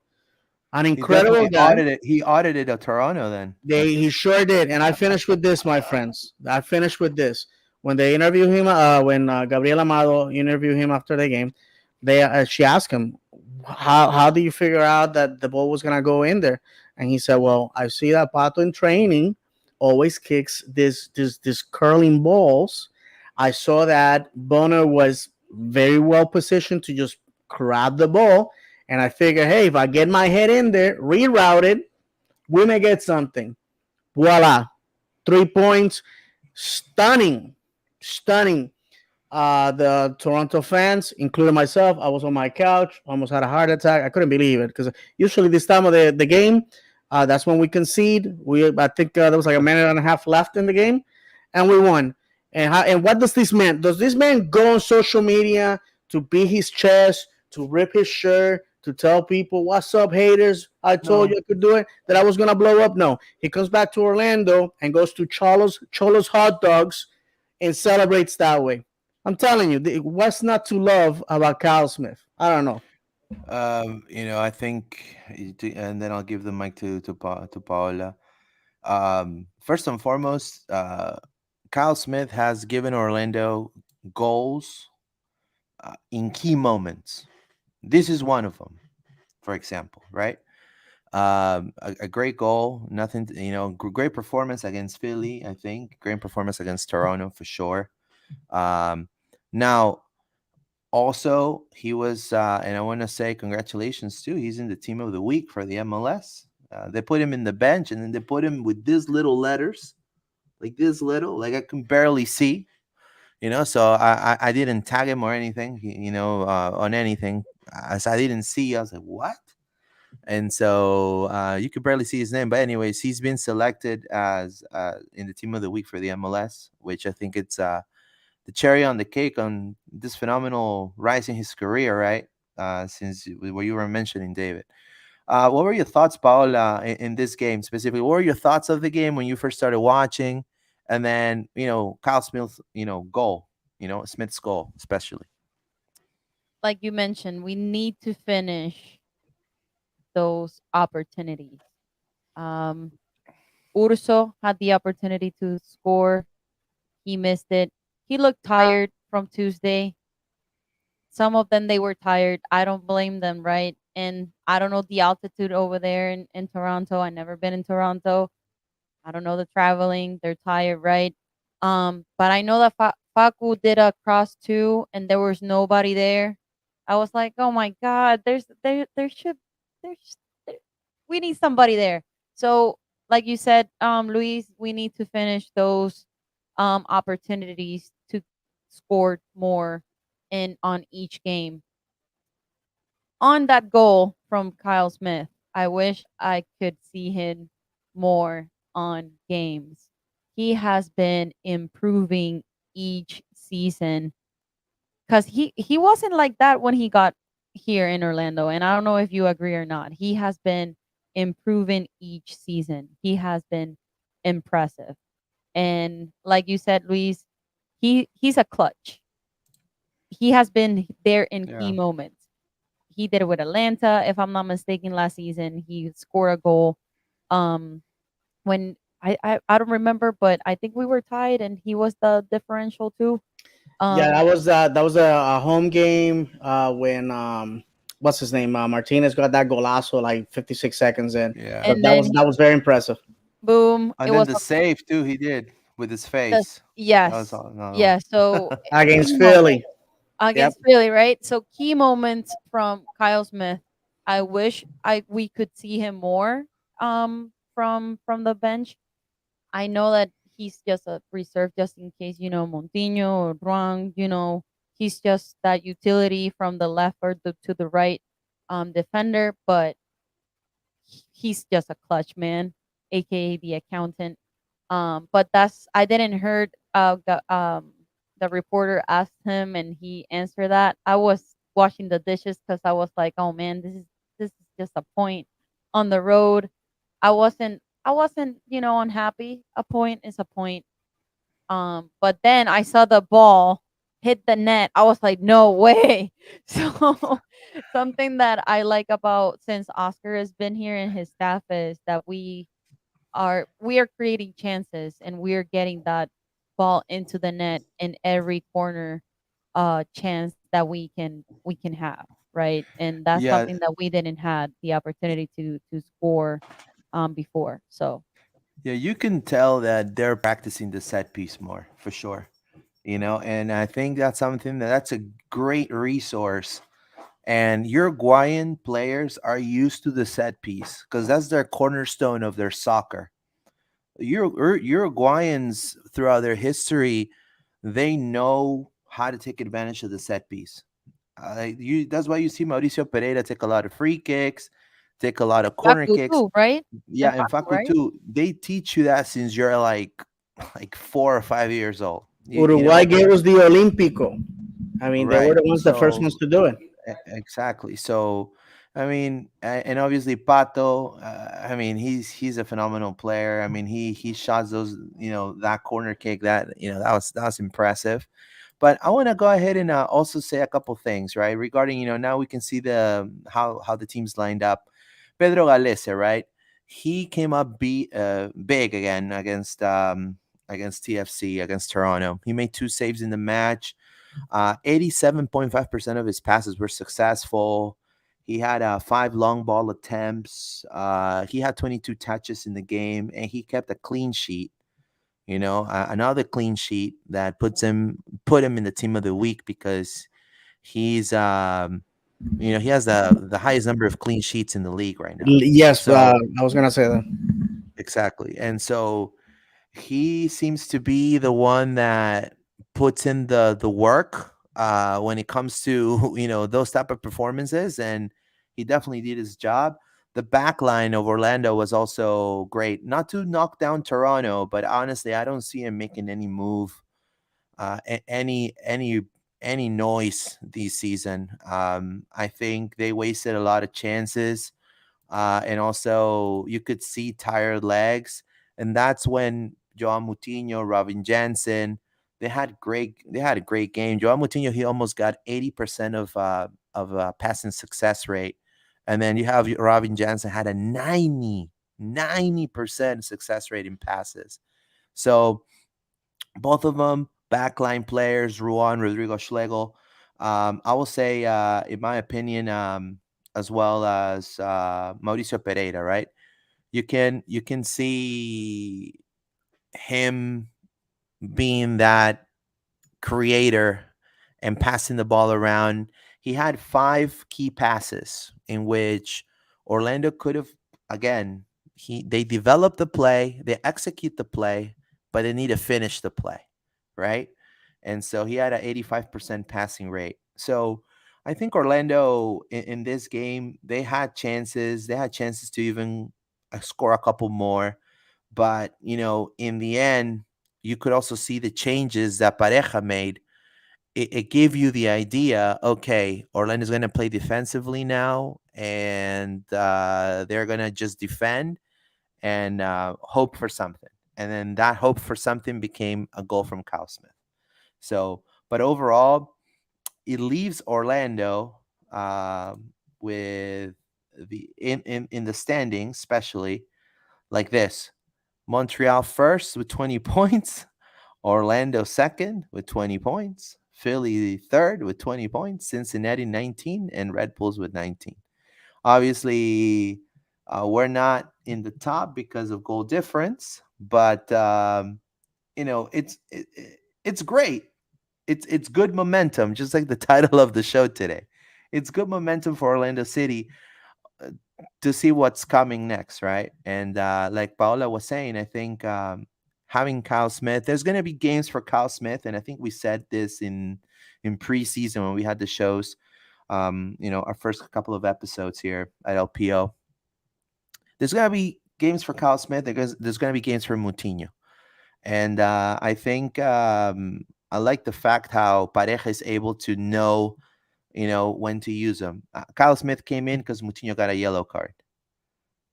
an he incredible definitely guy. audited. He audited a Toronto then. He sure did, and I finished with this, my friends. I finished with this when they interview him. When Gabriel Amado interviewed him after the game, she asked him, how do you figure out that the ball was gonna go in there? And he said, well, I see that Pato in training always kicks this curling balls. I saw that Bonner was very well positioned to just grab the ball, and I figured, hey, if I get my head in there, reroute it, we may get something. Voila, 3 points, stunning, stunning. The Toronto fans, including myself, I was on my couch, almost had a heart attack. I couldn't believe it because usually this time of the game, that's when we concede. I think there was like a minute and a half left in the game, and we won. And what does this mean? Does this man go on social media to beat his chest, to rip his shirt, to tell people, "What's up, haters? I told No. you I could do it. That I was gonna blow up." No, he comes back to Orlando and goes to Cholo's Hot Dogs and celebrates that way. I'm telling you, what's not to love about Kyle Smith? I don't know. I think, and then I'll give the mic to Paola. First and foremost, Kyle Smith has given Orlando goals in key moments. This is one of them, for example, right? A great goal, nothing, great performance against Philly, I think. Great performance against Toronto for sure. Now, also, he was, and I want to say congratulations too. He's in the team of the week for the MLS. They put him in the bench, and then they put him with these little letters, like this little, like I can barely see. So I didn't tag him or anything. On anything, as I didn't see. I was like, what? And so you could barely see his name. But anyways, he's been selected as in the team of the week for the MLS, which I think it's the cherry on the cake on this phenomenal rise in his career, right? Since what you were mentioning, David. What were your thoughts, Paola, in this game specifically? What were your thoughts of the game when you first started watching? And then, Kyle Smith's, goal, Smith's goal, especially. Like you mentioned, we need to finish those opportunities. Um, Urso had the opportunity to score. He missed it. He looked tired from Tuesday. Some of them they were tired. I don't blame them, right? And I don't know the altitude over there in Toronto. I never been in Toronto. I don't know the traveling. They're tired, right? But I know that Facu did a cross too, and there was nobody there. I was like, oh my god, there should there's there, we need somebody there. So, like you said, Luis, we need to finish those opportunities to score more in on each game. On that goal from Kyle Smith, I wish I could see him more on games. He has been improving each season because he wasn't like that when he got here in Orlando. And I don't know if you agree or not. He has been improving each season. He has been impressive. And like you said, Luis, he's a clutch. He has been there in key Yeah. moments. He did it with Atlanta, if I'm not mistaken, last season. He scored a goal. Um, when I don't remember, but I think we were tied, and he was the differential too. Yeah, Um, that was a home game when what's his name, Martinez got that golazo like 56 seconds in. Yeah. So and then that was very impressive. boom, it And then was the save too he did with his the face. That was yes, another one. yeah. So Against key moment Philly. Yep. against Philly, right? So key moments from Kyle Smith. I wish I we could see him more from the bench. I know that he's just a reserve just in case, Montinho or Ruang, he's just that utility from the left or to the right defender, but he's just a clutch man, aka the accountant. But I didn't heard the reporter asked him and he answered that. I was washing the dishes because I was like, oh man, this is just a point on the road. I wasn't unhappy. A point is a point. But then I saw the ball hit the net. I was like, no way. So something that I like about since Oscar has been here and his staff is that we are creating chances and we are getting that ball into the net in every corner chance that we can have, right? And that's Yeah. something that we didn't had the opportunity to score before. So Yeah, you can tell that they're practicing the set piece more for sure. And I think that's something that's a great resource. And Uruguayan players are used to the set piece because that's their cornerstone of their soccer. Uruguayans throughout their history, they know how to take advantage of the set piece. That's why you see Mauricio Pereira take a lot of free kicks, take a lot of corner Facu kicks. too, right? Yeah, And and Facu, Facu right? too. They teach you that since you're like 4 or 5 years old. You Uruguay know, gave us the Olímpico. I mean, they were right? the ones, the first So ones to do it. exactly. So I mean, and obviously Pato. I mean, he's a phenomenal player. I mean, he shots those. That corner kick. That was impressive. But I want to go ahead and also say a couple things, right? Regarding now we can see the how the teams lined up. Pedro Galese, right? He came up big again against TFC against Toronto. He made two saves in the match. 87.5% of his passes were successful. He had five long ball attempts. He had 22 touches in the game, and he kept a clean sheet. Another clean sheet that put him in the team of the week because he's he has the highest number of clean sheets in the league right now. Yes, So I was gonna say that. exactly, and so he seems to be the one that puts in the work when it comes to those type of performances, and he definitely did his job. The back line of Orlando was also great. Not to knock down Toronto, but honestly, I don't see him making any move, any noise this season. I think they wasted a lot of chances, and also you could see tired legs, and that's when Joao Moutinho, Robin Jansen, they had a great game. Joao Moutinho, he almost got 80% of passing success rate, and then you have Robin Jansen had a 90% success rate in passes. So both of them backline players, Ruan, Rodrigo Schlegel. I will say, in my opinion, as well as Mauricio Pereira, right? You can see him being that creator and passing the ball around. He had 5 key passes in which Orlando could have, again, they develop the play, they execute the play, but they need to finish the play, right? And so he had an 85% passing rate. So I think Orlando in this game, they had chances. They had chances to even score a couple more. But, in the end, you could also see the changes that Pareja made. It gave you the idea, okay, Orlando's going to play defensively now, and they're going to just defend and hope for something. And then that hope for something became a goal from Kyle Smith. So, but overall, it leaves Orlando with in the standings, especially like this: Montreal first with 20 points, Orlando second with 20 points, Philly third with 20 points, Cincinnati 19, and Red Bulls with 19. Obviously, we're not in the top because of goal difference, but it's great. It's good momentum, just like the title of the show today. It's good momentum for Orlando City uh, to see what's coming next, right? And like Paola was saying, I think having Kyle Smith, there's going to be games for Kyle Smith, and I think we said this in preseason when we had the shows. Our first couple of episodes here at LPO. There's going to be games for Kyle Smith. There's going to be games for Moutinho. And I think I like the fact how Pareja is able to know, when to use them. Kyle Smith came in because Moutinho got a yellow card,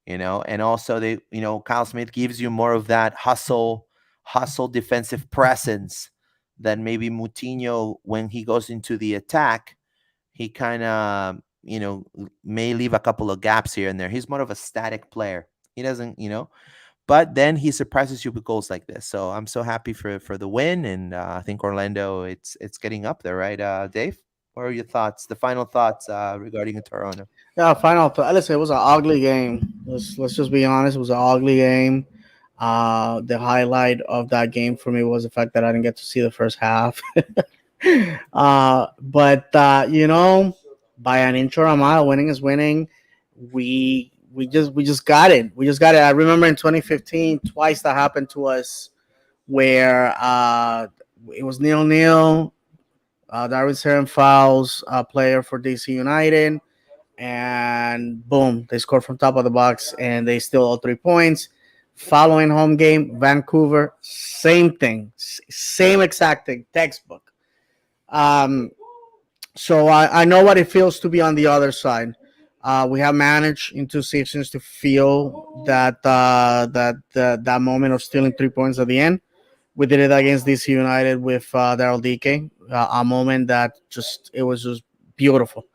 and also Kyle Smith gives you more of that hustle defensive presence than maybe Moutinho when he goes into the attack. He kind of, may leave a couple of gaps here and there. He's more of a static player. He doesn't, but then he surprises you with goals like this. So I'm so happy for the win, and I think Orlando, it's getting up there, right, Dave? What are your thoughts? The final thoughts regarding Toronto? Yeah, final thought. Listen, it was an ugly game. Let's just be honest. It was an ugly game. The highlight of that game for me was the fact that I didn't get to see the first half. But by an inch or a mile, winning is winning. We just got it. We just got it. I remember in 2015, twice that happened to us, where it was 0-0. Darwin Heron fouls a player for DC United, and boom, they scored from top of the box, and they steal all 3 points. Following home game, Vancouver, same thing, same exact thing, textbook. Um, so I know what it feels to be on the other side. We have managed in 2 seasons to feel that moment of stealing 3 points at the end. We did it against DC United with Daryl DK, a moment that it was just beautiful.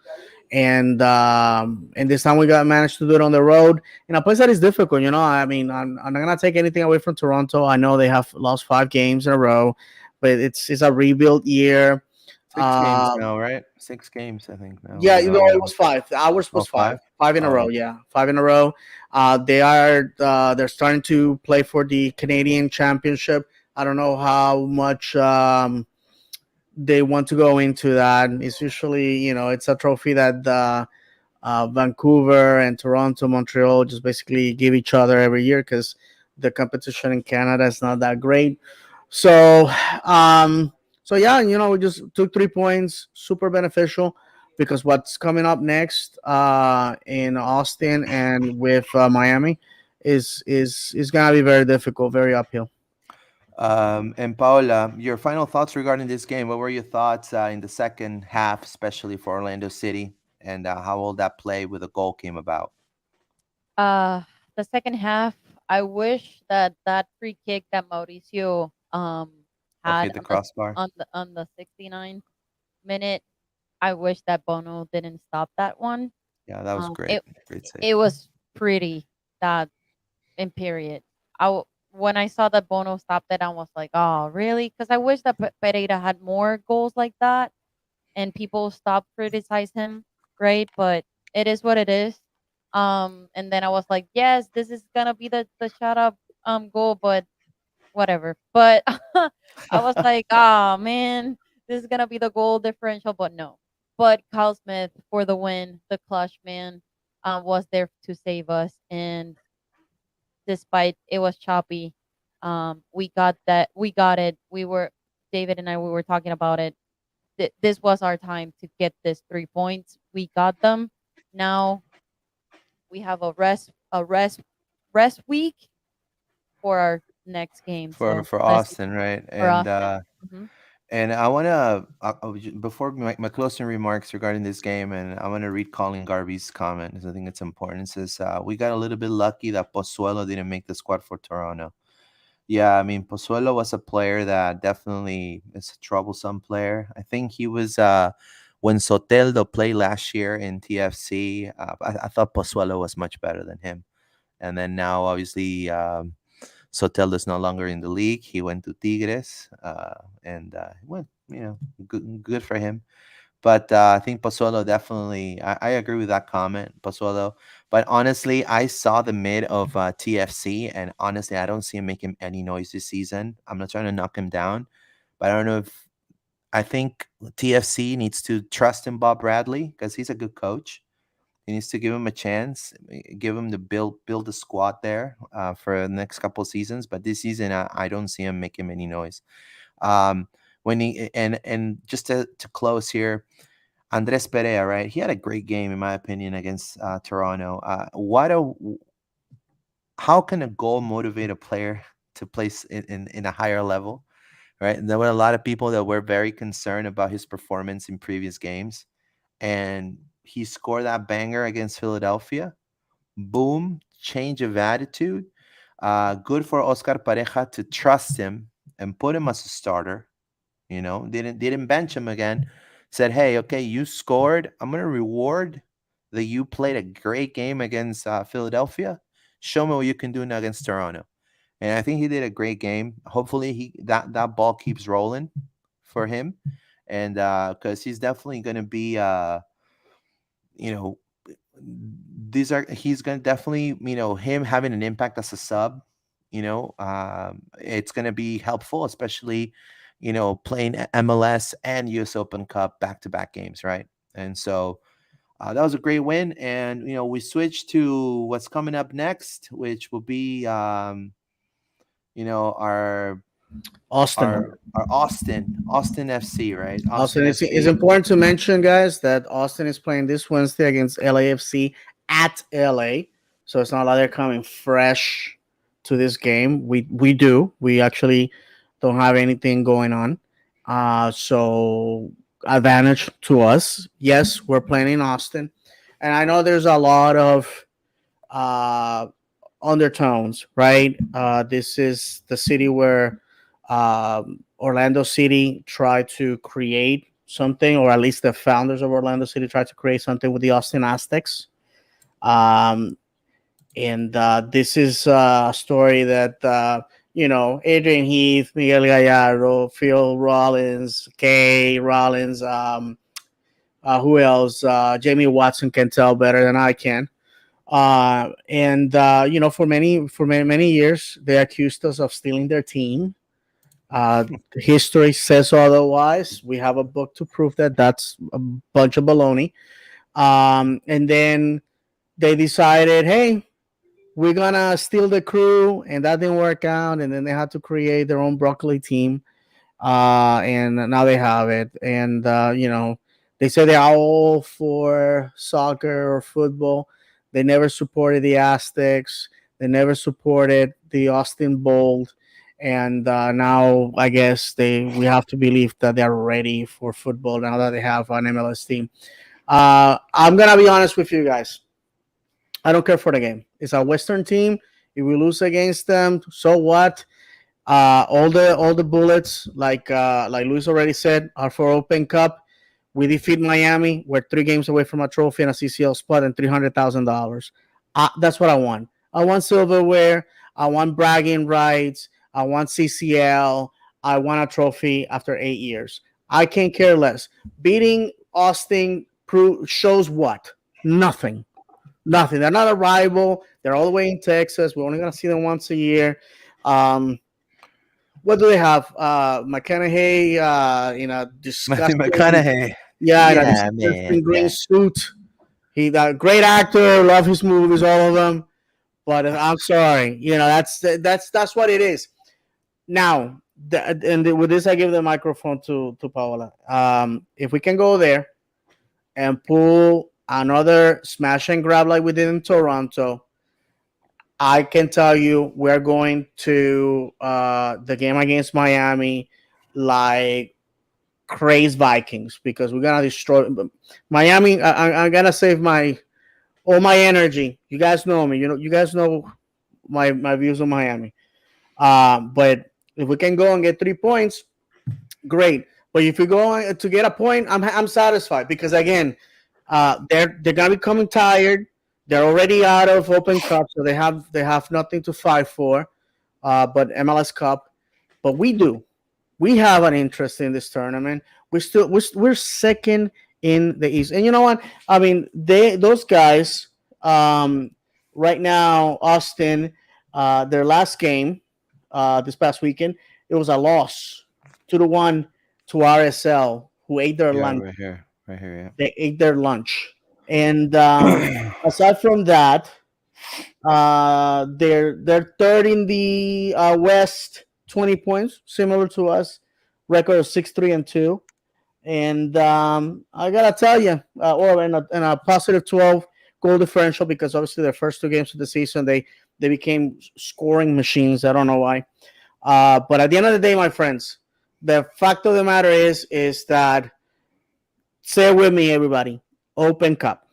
And this time we got managed to do it on the road in a place that is difficult. I mean, I'm not gonna take anything away from Toronto. I know they have lost 5 games in a row, but it's a rebuild year. 6 games Uh, now, right? 6 games, I think now. yeah, it was 5. Ours Oh, was five. five. Five in a Oh, row. Yeah, 5 in a row. They're starting to play for the Canadian Championship. I don't know how much they want to go into that. It's usually, it's a trophy that Vancouver and Toronto, Montreal just basically give each other every year because the competition in Canada is not that great. So, um, so yeah, we just took 3 points, super beneficial, because what's coming up next in Austin and with Miami is gonna be very difficult, very uphill. And Paola, your final thoughts regarding this game. What were your thoughts in the second half, especially for Orlando City, and how will that play with a goal came about? Uh, the second half, I wish that free kick that Mauricio That had hit the crossbar? on the 69th minute. I wish that Bono didn't stop that one. Yeah, that was great. It Great save. it was pretty that in period. When I saw that Bono stopped it, I was like, oh, really? Because I wish that Pereira had more goals like that and people stopped criticize him, right? But it is what it is. And then I was like, yes, this is gonna be the shut up goal, but whatever. But I was like, oh man, this is gonna be the goal differential, but no. But Kyle Smith for the win, the clutch man, was there to save us, and despite it was choppy, we got that, we got it. We were David and I, we were talking about it. This was our time to get this 3 points. We got them. Now we have a rest week for our next game. for So let's Austin, right? for And Austin. Mhm. and I want to before my closing remarks regarding this game, and I want to read Colin Garvey's comment because I think it's important. It says we got a little bit lucky that Pozuelo didn't make the squad for Toronto. Yeah, I mean Pozuelo was a player that definitely is a troublesome player. I think he was when Soteldo played last year in TFC. I thought Pozuelo was much better than him, and then now obviously. Soteldo is no longer in the league. He went to Tigres, and well, good for him. But I think Pozuelo definitely. I agree with that comment, Pozuelo. But honestly, I saw the mid of TFC, and honestly, I don't see him making any noise this season. I'm not trying to knock him down, but I don't know if I think TFC needs to trust in Bob Bradley because he's a good coach. He needs to give him a chance, give him the build the squad there for the next couple of seasons. But this season, I don't see him making any noise. Um, when he and just to close here, Andres Perea, right? He had a great game in my opinion against Toronto. How can a goal motivate a player to place in a higher level, right? And there were a lot of people that were very concerned about his performance in previous games, and he scored that banger against Philadelphia. Boom, change of attitude. Good for Oscar Pareja to trust him and put him as a starter. Didn't bench him again. Said, hey, okay, you scored. I'm gonna reward that you played a great game against Philadelphia. Show me what you can do now against Toronto. And I think he did a great game. Hopefully, that ball keeps rolling for him, and because he's definitely gonna be you know he's gonna definitely him having an impact as a sub, it's gonna be helpful, especially playing MLS and US Open Cup back-to-back games, right? And so that was a great win, and we switch to what's coming up next, which will be our Austin. our Austin FC, right? Austin, it's FC. important to mention, guys, that Austin is playing this Wednesday against LAFC at LA. So it's not like they're coming fresh to this game. We actually don't have anything going on. So advantage to us. Yes, we're playing in Austin, and I know there's a lot of uh, undertones, right? This is the city where Orlando City tried to create something, or at least the founders of Orlando City tried to create something with the Austin Aztecs. And this is a story that, Adrian Heath, Miguel Gallardo, Phil Rollins, Kay Rollins, who else? Jamie Watson can tell better than I can. And for many years, they accused us of stealing their team. History says otherwise. We have a book to prove that that's a bunch of baloney. And then they decided, hey, we're gonna steal the crew, and that didn't work out. And then they had to create their own broccoli team, and now they have it. And they say they're all for soccer or football. They never supported the Aztecs. They never supported the Austin Bold. And now I guess we have to believe that they're ready for football now that they have an MLS team. I'm gonna be honest with you guys. I don't care for the game. It's a Western team. If we lose against them, so what? All the bullets, like Luis already said, are for Open Cup. We defeat Miami. We're 3 games away from a trophy and a CCL spot and $300,000. That's what I want. I want silverware. I want bragging rights. I want CCL. I want a trophy after 8 years. I can't care less. Beating Austin shows what? Nothing. Nothing. They're not a rival. They're all the way in Texas. We're only gonna see them once a year. Um, what do they have? McConaughey in a Matthew disgusting, McConaughey. yeah, in a Yeah, man. disgusting green Yeah. suit. He that great actor. Love his movies, all of them. But I'm sorry, that's what it is. Now, with this, I give the microphone to Paola. If we can go there and pull another smash and grab like we did in Toronto, I can tell you we're going to the game against Miami like crazed Vikings because we're gonna destroy Miami. I'm gonna save my all my energy. You guys know me. You guys know my views on Miami. But if we can go and get 3 points, great. But if we go to get a point, I'm satisfied because again, they're gonna be coming tired. They're already out of Open Cup, so they have nothing to fight for. But MLS Cup, but we do. We have an interest in this tournament. We're second in the East, and you know what? I mean, those guys right now, Austin, their last game this past weekend, it was a loss 2-1 to RSL, who ate their Yeah, lunch. right here. Right here, They ate their lunch, and yeah. aside from that, they're third in the West, 20 points, similar to us. Record of 6-3-2, and I gotta tell you, or in a positive 12 goal differential because obviously their first 2 games of the season they became scoring machines. I don't know why, but at the end of the day, my friends, the fact of the matter is that say it with me, everybody. Open Cup.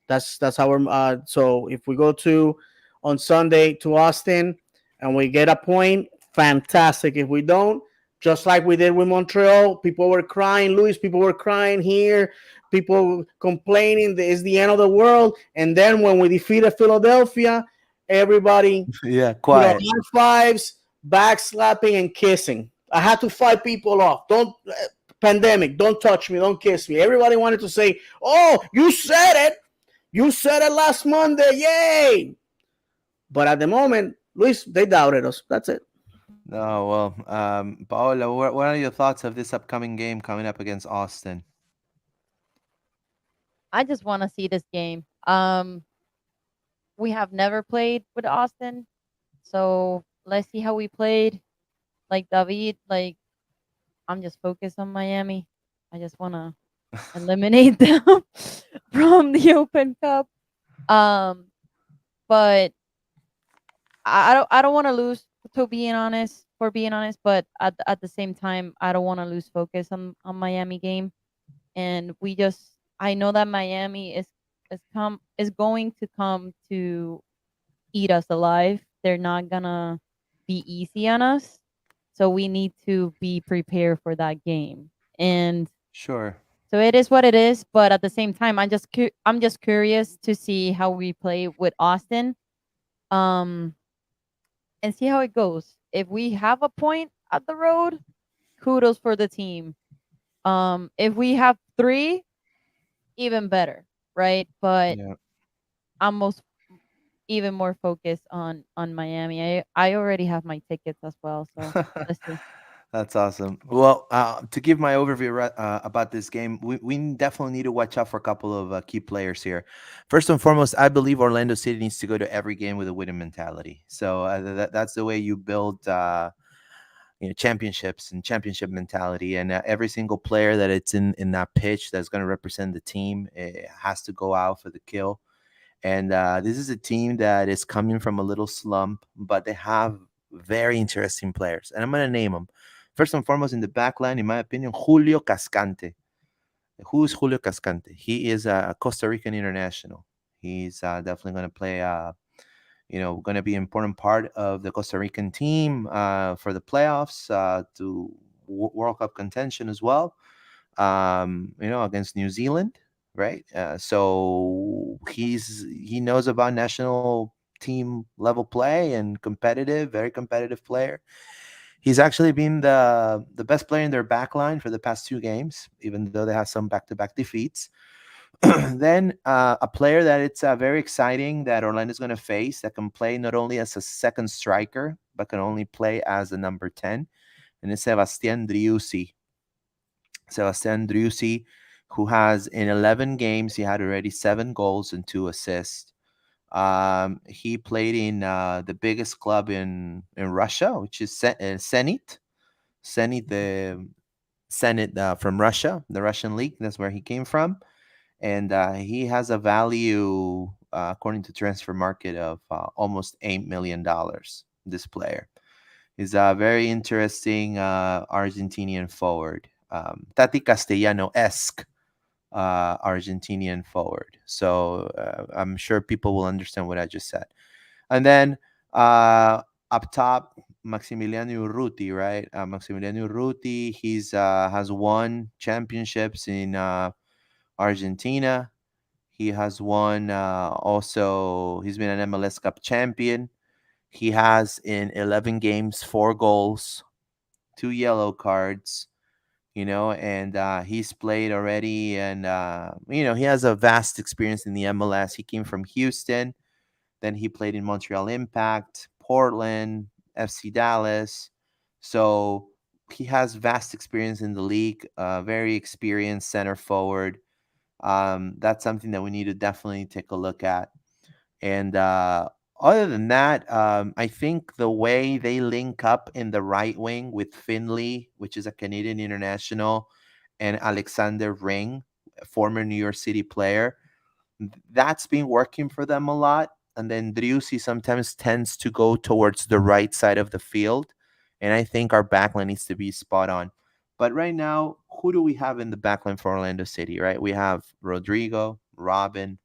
That's how we're. So if we go to on Sunday to Austin and we get a point, fantastic. If we don't, just like we did with Montreal, people were crying. Luis, people were crying here. People complaining that it's the end of the world. And then when we defeated Philadelphia, everybody, Yeah, quiet. high fives, back slapping, and kissing. I had to fight people off. Don't pandemic. Don't touch me. Don't kiss me. Everybody wanted to say, "Oh, you said it. You said it last Monday. Yay!" But at the moment, Luis, they doubted us. That's it. Oh, well, Paola, what are your thoughts of this upcoming game coming up against Austin? I just want to see this game. We have never played with Austin, so let's see how we played. Like David, like I'm just focused on Miami. I just want to eliminate them from the Open Cup. Um, but I don't want to lose. To being honest, for being honest, but at the same time, I don't want to lose focus on Miami game. And we just I know that Miami is going to come to eat us alive. They're not gonna be easy on us. So we need to be prepared for that game. And Sure. so it is what it is, but at the same time I'm just curious to see how we play with Austin. Um and see how it goes. If we have a point at the road, kudos for the team. If we have 3, even better, right? But Yeah. I'm most even more focused on Miami. I already have my tickets as well, so let's see. That's awesome. Well, to give my overview about this game, we definitely need to watch out for a couple of key players here. First and foremost, I believe Orlando City needs to go to every game with a winning mentality. So that's the way you build, championships and championship mentality. And every single player that it's in that pitch that's going to represent the team, it has to go out for the kill. And this is a team that is coming from a little slump, but they have very interesting players. And I'm going to name them. First and foremost, in the back line, in my opinion, Julio Cascante. Who is Julio Cascante? He is a Costa Rican international. He's definitely going to play, going to be an important part of the Costa Rican team for the playoffs to World Cup contention as well, against New Zealand, right? So he knows about national team level play and competitive, very competitive player. He's actually been the best player in their back line for the past 2 games, even though they have some back-to-back defeats. Then a player that it's very exciting that Orlando is going to face that can play not only as a second striker, but can only play as a number 10, and it's Sebastian Driussi. Sebastian Driussi, who has in 11 games, he had already 7 goals and 2 assists. He played in the biggest club in Russia, which is Zenit. Zenit, the Zenit from Russia, the Russian league. That's where he came from, and he has a value, according to Transfer Market, of almost $8 million. This player is a very interesting Argentinian forward, Tati Castellano-esque Argentinian forward. So I'm sure people will understand what I just said. And then up top, Maximiliano Urruti, right? Maximiliano Urruti, he's has won championships in Argentina. He has won also, he's been an MLS Cup champion. He has in 11 games 4 goals, 2 yellow cards, and he's played already, and he has a vast experience in the MLS. He came from Houston, then he played in Montreal Impact, Portland, FC Dallas. So he has vast experience in the league, very experienced center forward. That's something that we need to definitely take a look at. And other than that, I think the way they link up in the right wing with Finley, which is a Canadian international, and Alexander Ring, a former New York City player, that's been working for them a lot. And then Driussi sometimes tends to go towards the right side of the field. And I think our backline needs to be spot on. But right now, who do we have in the backline for Orlando City, right? We have Rodrigo, Robin,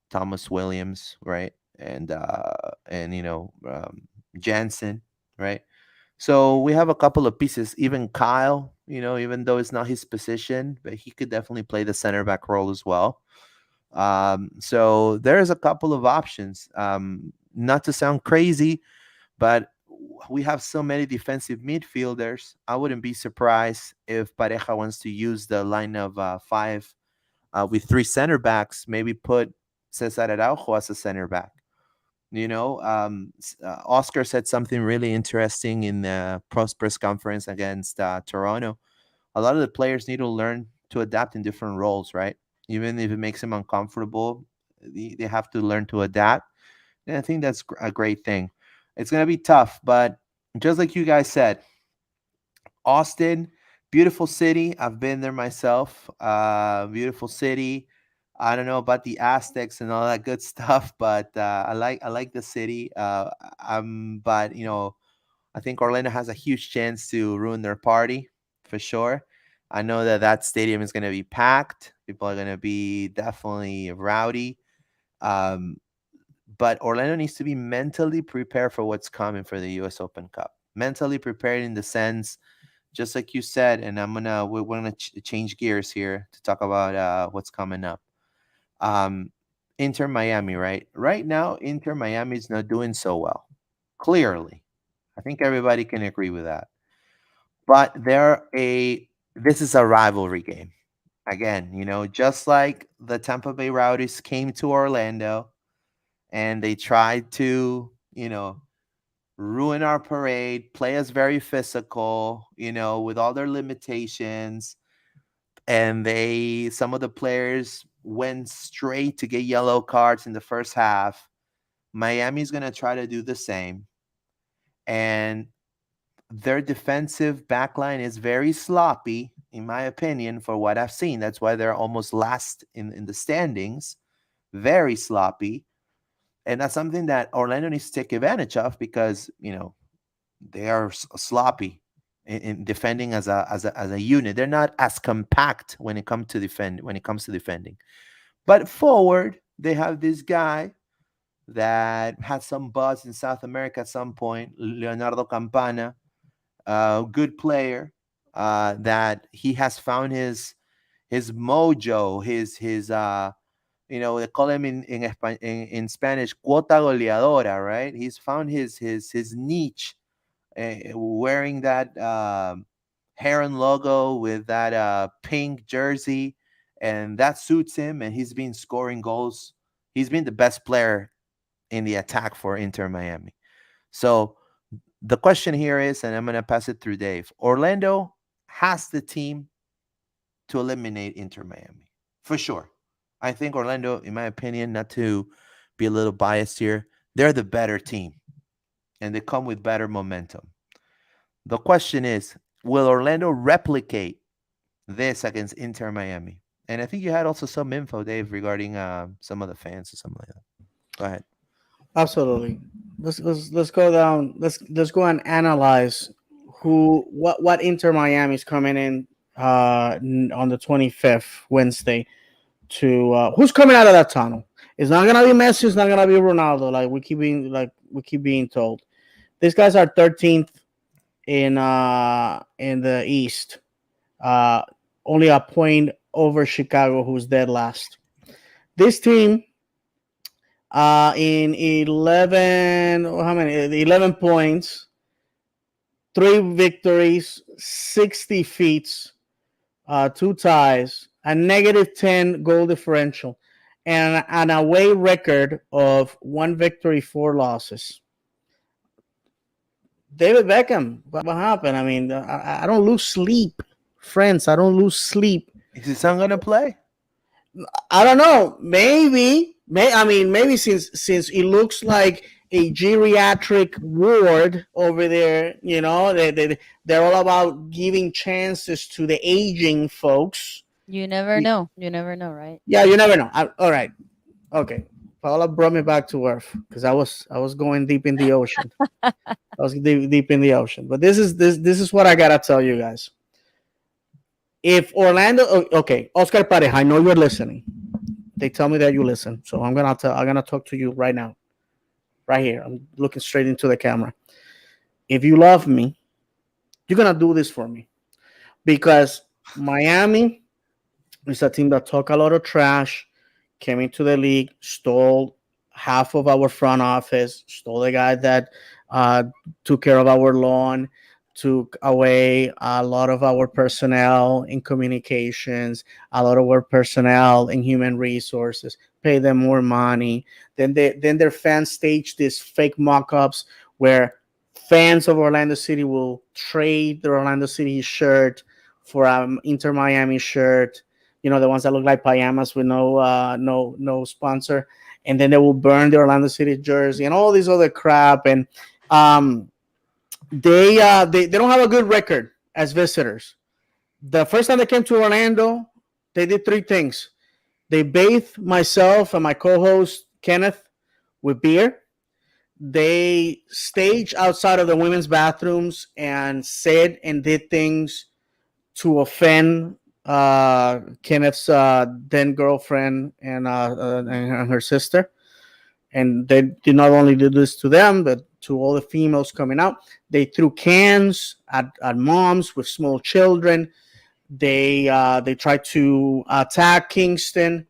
Thomas Williams, right? And Jansen, right? So we have a couple of pieces. Even Kyle, even though it's not his position, but he could definitely play the center back role as well. So there's a couple of options. Not to sound crazy, but we have so many defensive midfielders. I wouldn't be surprised if Pareja wants to use the line of 5 with 3 center backs, maybe put Cesar Araujo as a center back. Oscar said something really interesting in the press conference against Toronto. A lot of the players need to learn to adapt in different roles, right? Even if it makes them uncomfortable, they have to learn to adapt. And I think that's a great thing. It's going to be tough, but just like you guys said, Austin, beautiful city. I've been there myself. Beautiful city. I don't know about the Aztecs and all that good stuff, but I like the city. But I think Orlando has a huge chance to ruin their party for sure. I know that stadium is going to be packed. People are going to be definitely rowdy. But Orlando needs to be mentally prepared for what's coming for the U.S. Open Cup. Mentally prepared in the sense, just like you said, and we're gonna change gears here to talk about what's coming up. Inter Miami, right? Right now, Inter Miami is not doing so well. Clearly, I think everybody can agree with that. But this is a rivalry game. Again, just like the Tampa Bay Rowdies came to Orlando and they tried to, ruin our parade, play us very physical, with all their limitations. And some of the players went straight to get yellow cards in the first half. Miami's going to try to do the same. And their defensive backline is very sloppy, in my opinion, for what I've seen. That's why they're almost last in the standings. Very sloppy. And that's something that Orlando needs to take advantage of because, they are sloppy in defending as a unit. They're not as compact when it comes to defending. But forward, they have this guy that had some buzz in South America at some point, Leonardo Campana, good player, that he has found his mojo, his They call him in Spanish cuota goleadora, right? He's found his niche, wearing that heron logo with that pink jersey, and that suits him. And he's been scoring goals. He's been the best player in the attack for Inter Miami. So the question here is, and I'm going to pass it through Dave. Orlando has the team to eliminate Inter Miami for sure. I think Orlando, in my opinion, not to be a little biased here, they're the better team and they come with better momentum. The question is, will Orlando replicate this against Inter Miami? And I think you had also some info, Dave, regarding some of the fans or something like that. Go ahead. Absolutely. Let's go down. Let's go and analyze what Inter Miami is coming in on the 25th Wednesday to who's coming out of that tunnel. It's not gonna be Messi. It's not gonna be Ronaldo. We keep being told. These guys are 13th in the East, only a point over Chicago, who's dead last. This team, in 11 points, 3 victories, 6 defeats, 2 ties, a -10 goal differential, and an away record of 1 victory, 4 losses. David Beckham, what happened? I mean, I don't lose sleep, friends. I don't lose sleep. Is his son going to play? I don't know. Maybe since it looks like a geriatric ward over there, they're all about giving chances to the aging folks. You never know. You never know, right? Yeah, you never know. All right. Okay. Paola brought me back to earth because I was going deep in the ocean. I was deep in the ocean. But this is what I gotta tell you guys. If Orlando, okay, Oscar Pareja, I know you're listening. They tell me that you listen, so I'm gonna talk to you right now, right here. I'm looking straight into the camera. If you love me, you're gonna do this for me, because Miami is a team that talk a lot of trash, came into the league, stole half of our front office, stole the guy that took care of our lawn, took away a lot of our personnel in communications, a lot of our personnel in human resources, pay them more money. Then their fans stage these fake mock-ups where fans of Orlando City will trade their Orlando City shirt for Inter Miami shirt, the ones that look like pajamas with no sponsor, and then they will burn the Orlando City jersey and all this other crap. And they don't have a good record as visitors. The first time they came to Orlando, they did 3 things. They bathed myself and my co-host Kenneth with beer. They staged outside of the women's bathrooms and said and did things to offend Kenneth's then girlfriend and her sister. And they did not only do this to them, but to all the females coming out. They threw cans at moms with small children. They tried to attack Kingston,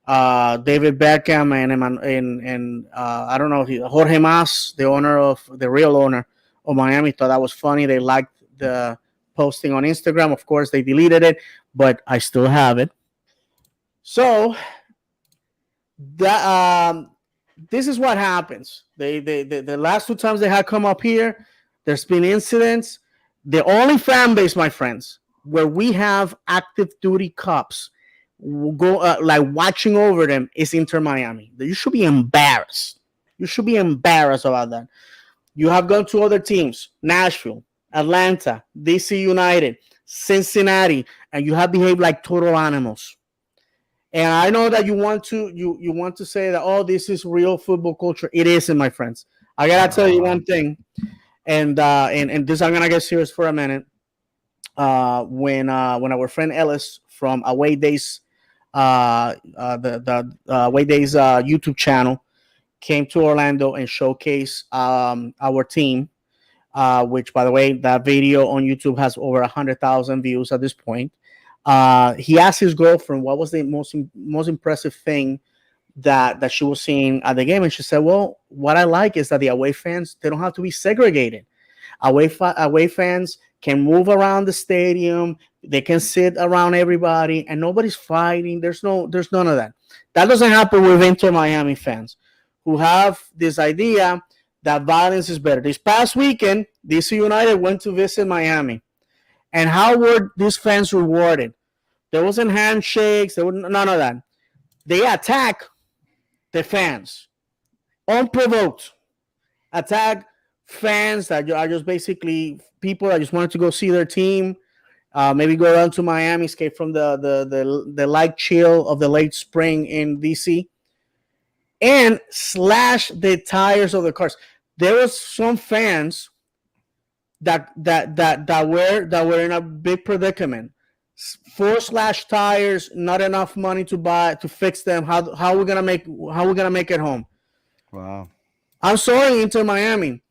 David Beckham, and I don't know, Jorge Mas, the real owner of Miami, thought that was funny. They liked the posting on Instagram. Of course, they deleted it, but I still have it. So that this is what happens. The last 2 times they had come up here, there's been incidents. The only fan base, my friends, where we have active duty cops like watching over them is Inter Miami. You should be embarrassed. You should be embarrassed about that. You have gone to other teams, Nashville, Atlanta, DC United, Cincinnati, and you have behaved like total animals. And I know that you want to say that, oh, this is real football culture. It isn't, my friends. I gotta tell you one thing, and this, I'm gonna get serious for a minute. When our friend Ellis from Away Days, the Away Days YouTube channel came to Orlando and showcased our team, which, by the way, that video on YouTube has over 100,000 views at this point. He asked his girlfriend what was the most impressive thing that she was seeing at the game, and she said, "Well, what I like is that the away fans, they don't have to be segregated. Away fans can move around the stadium. They can sit around everybody, and nobody's fighting. There's none of that. That doesn't happen with Inter Miami fans, who have this idea that violence is better. This past weekend, DC United went to visit Miami, and how were these fans rewarded? There wasn't handshakes. There was none of that. They attack the fans, unprovoked. Attack fans that are just basically people that just wanted to go see their team. Maybe go down to Miami, escape from the light chill of the late spring in DC, and slash the tires of the cars. There was some fans that were in a big predicament. Four slash tires, not enough money to fix them. How we gonna make it home? Wow. I'm sorry, Inter Miami.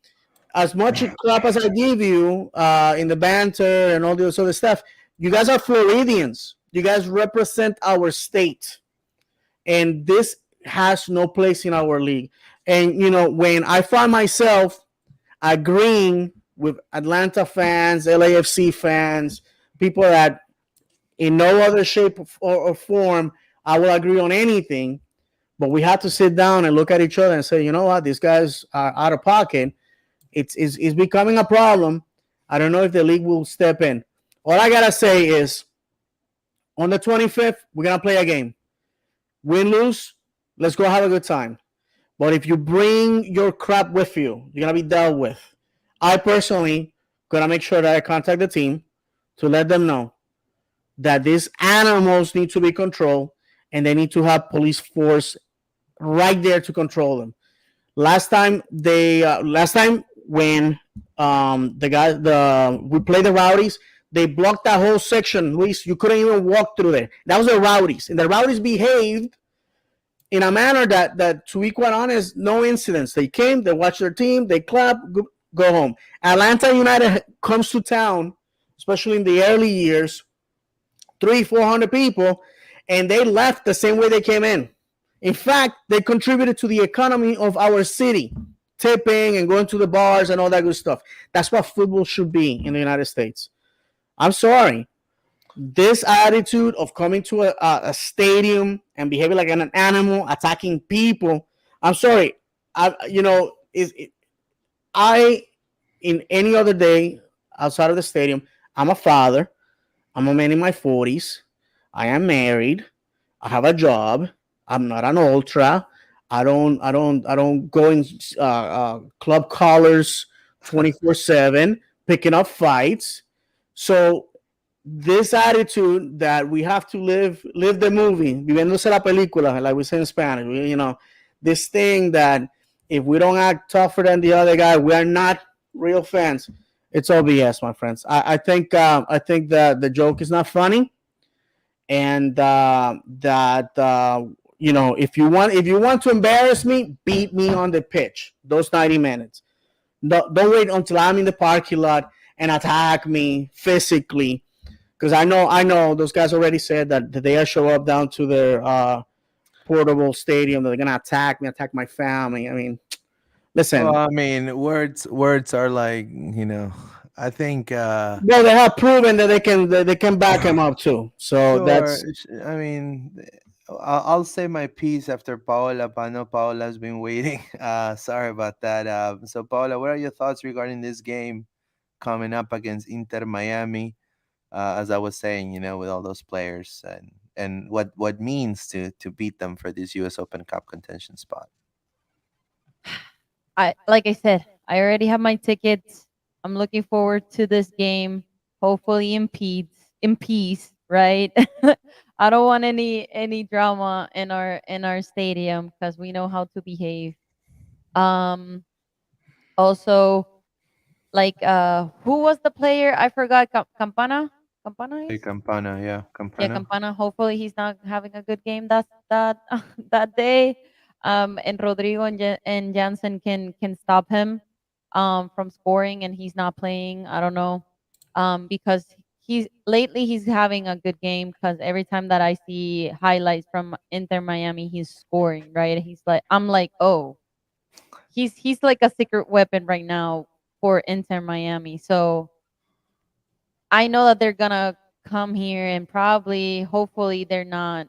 As much crap as I give you in the banter and all this other stuff, you guys are Floridians. You guys represent our state, and this has no place in our league. And when I find myself agreeing with Atlanta fans, LAFC fans, people that in no other shape or form I will agree on anything, but we have to sit down and look at each other and say, you know what, these guys are out of pocket. It's becoming a problem. I don't know if the league will step in. All I gotta say is, on the 25th, we're gonna play a game. Win, lose, let's go have a good time. But if you bring your crap with you, you're gonna be dealt with. I personally gonna make sure that I contact the team to let them know that these animals need to be controlled, and they need to have police force right there to control them. Last time when we played the Rowdies, they blocked that whole section. Luis, you couldn't even walk through there. That was the Rowdies, and the Rowdies behaved in a manner that, to be quite honest, no incidents. They came, they watched their team, they clapped, go home. Atlanta United comes to town, especially in the early years, 300-400 people, and they left the same way they came in. In fact, they contributed to the economy of our city, tipping and going to the bars and all that good stuff. That's what football should be in the United States. I'm sorry. This attitude of coming to a stadium and behaving like an animal, attacking people, I'm sorry. In any other day outside of the stadium, I'm a father. I'm a man in my 40s. I am married. I have a job. I'm not an ultra. I don't go in club collars 24/7 picking up fights. So this attitude that we have to live the movie, viviéndose la película, like we say in Spanish, this thing that if we don't act tougher than the other guy, we are not real fans. It's all BS, my friends. I think that the joke is not funny, and if you want to embarrass me, beat me on the pitch those 90 minutes. Don't wait until I'm in the parking lot and attack me physically, because I know those guys already said that the day I show up down to their portable stadium, they're gonna attack me, attack my family. I mean, listen. Well, I mean, words are like, I think Well, they have proven that they can back him up too. So sure, that's I mean, I'll say my piece after Paola, but I know Paola's been waiting. Sorry about that. So Paola, what are your thoughts regarding this game coming up against Inter Miami? As I was saying, with all those players, and what means to beat them for this U.S. Open Cup contention spot. Like I said, I already have my tickets. I'm looking forward to this game. Hopefully in peace, right? I don't want any drama in our stadium because we know how to behave. Um Also, like who was the player? I forgot. Campana? Campana Hey, is? Campana, yeah, Yeah, Campana. Campana. Hopefully he's not having a good game that that day. And Rodrigo and Jansen can stop him from scoring, and he's not playing. I don't know. Because he's having a good game because every time that I see highlights from Inter Miami, he's scoring, right? I'm like, oh, he's like a secret weapon right now for Inter Miami. So I know that they're gonna come here and probably, hopefully, they're not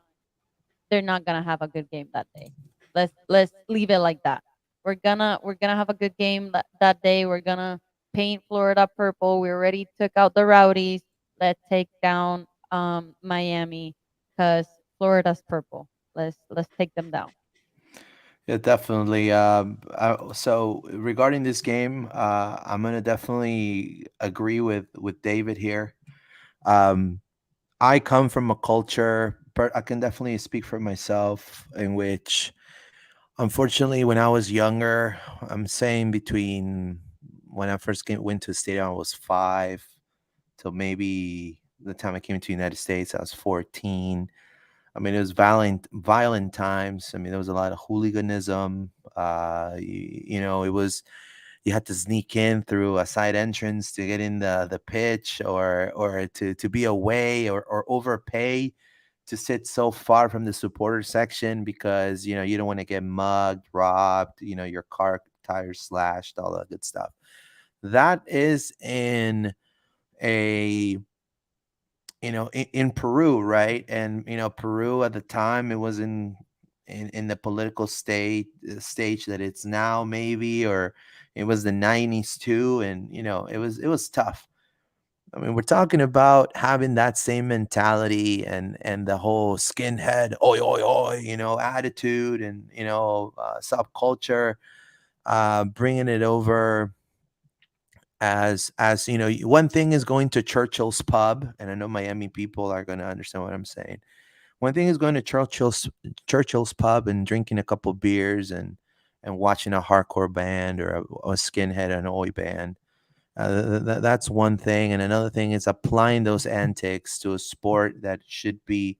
gonna have a good game that day. Let's leave it like that. We're gonna have a good game that day. We're gonna paint Florida purple. We already took out the rowdies. Let's take down Miami because Florida's purple. Let's take them down. Yeah, definitely. So regarding this game, I'm gonna definitely agree with David here. Um, I come from a culture, but I can definitely speak for myself, in which, unfortunately, when I was younger, I'm saying between when I first went to the stadium, I was 5, till maybe the time I came to the United States, I was 14. I mean, it was violent times. I mean, there was a lot of hooliganism. It was, you had to sneak in through a side entrance to get in the pitch, or to be away, or overpay to sit so far from the supporter section, because you don't want to get mugged, robbed, your car tires slashed, all that good stuff. That is in a in Peru, right? And Peru at the time, it was in the political stage that it's now, maybe, or it was the 90s too, and it was tough. I mean, we're talking about having that same mentality, and the whole skinhead, oi oi oi, attitude, and subculture, bringing it over. As one thing is going to Churchill's pub, and I know Miami people are going to understand what I'm saying. One thing is going to Churchill's pub and drinking a couple beers, and watching a hardcore band, or a skinhead, an oi band. That's one thing, and another thing is applying those antics to a sport that should be,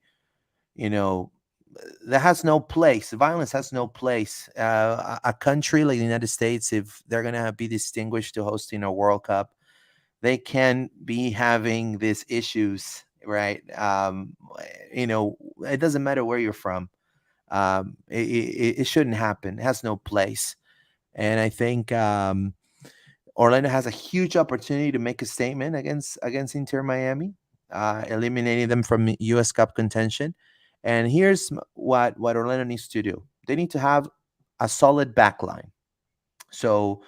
you know, that has no place. Violence has no place. A country like the United States, if they're gonna be distinguished to hosting a World Cup, they can be having these issues, right? It doesn't matter where you're from. It shouldn't happen. It has no place. And I think Orlando has a huge opportunity to make a statement against Inter Miami, eliminating them from U.S. Cup contention. And here's what Orlando needs to do. They need to have a solid backline. So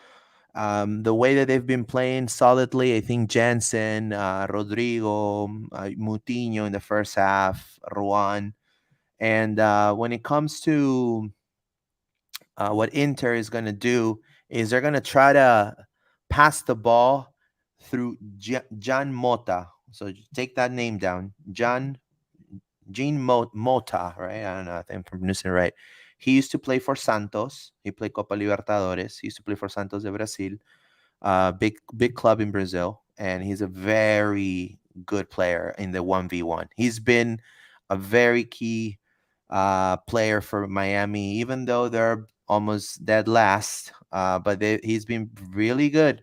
the way that they've been playing solidly, I think Jansen, Rodrigo, Moutinho in the first half, Ruan. And when it comes to what Inter is going to do, is they're going to try to pass the ball through John Mota. So take that name down, Jean Mota, right? I don't know if I'm pronouncing it right. He used to play for Santos. He played Copa Libertadores. He used to play for Santos de Brasil, big club in Brazil, and he's a very good player in the 1v1. He's been a very key player for Miami, even though they're almost dead last. But he's been really good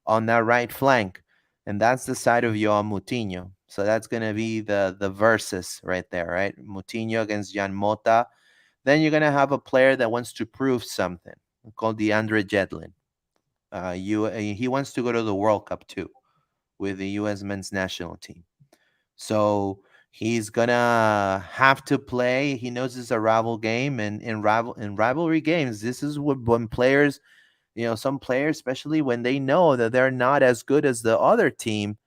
on that right flank, and that's the side of Joao Moutinho. So that's gonna be the versus right there, right? Moutinho against Jan Mota. Then you're gonna have a player that wants to prove something, called DeAndre Jedlin. He wants to go to the World Cup too, with the U.S. men's national team. So he's gonna have to play. He knows it's a rival game, and in rivalry games, this is when players, some players, especially when they know that they're not as good as the other team,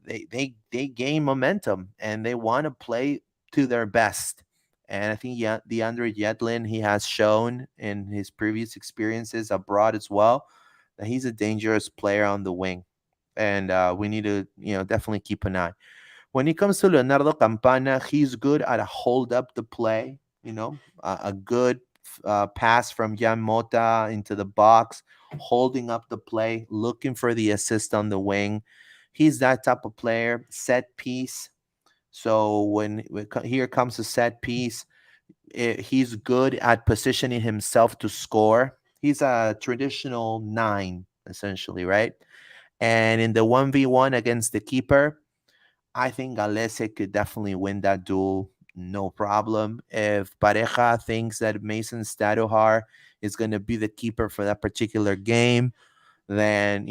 they gain momentum, and they want to play to their best. And I think, yeah, DeAndre Yedlin, he has shown in his previous experiences abroad as well, that he's a dangerous player on the wing, and we need to definitely keep an eye. When it comes to Leonardo Campana, he's good at a hold up the play, a good pass from Jan Mota into the box, holding up the play, looking for the assist on the wing. He's that type of player. Set piece. So here comes a set piece, he's good at positioning himself to score. He's a traditional 9, essentially, right? And in the 1v1 against the keeper, I think Galese could definitely win that duel, no problem. If Pareja thinks that Mason Stadohar is going to be the keeper for that particular game, then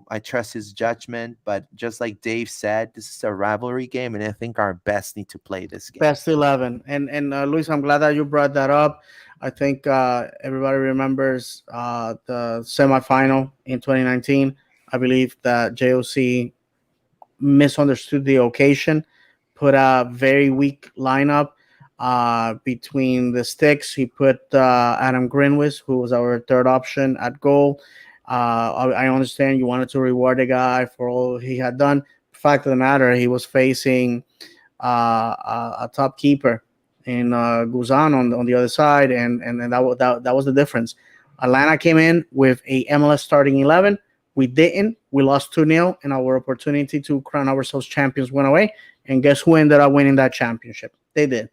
I trust his judgment. But just like Dave said, this is a rivalry game, and I think our best need to play this game. Best 11. And Luis, I'm glad that you brought that up. I think everybody remembers the semifinal in 2019. I believe that JOC misunderstood the occasion, put a very weak lineup between the sticks. He put Adam Greenwich, who was our third option, at goal. I understand you wanted to reward the guy for all he had done. Fact of the matter, he was facing a top keeper in Guzan on the other side, and that was the difference. Atlanta came in with a MLS starting 11. We didn't. We lost 2-0, and our opportunity to crown ourselves champions went away. And guess who ended up winning that championship? They did.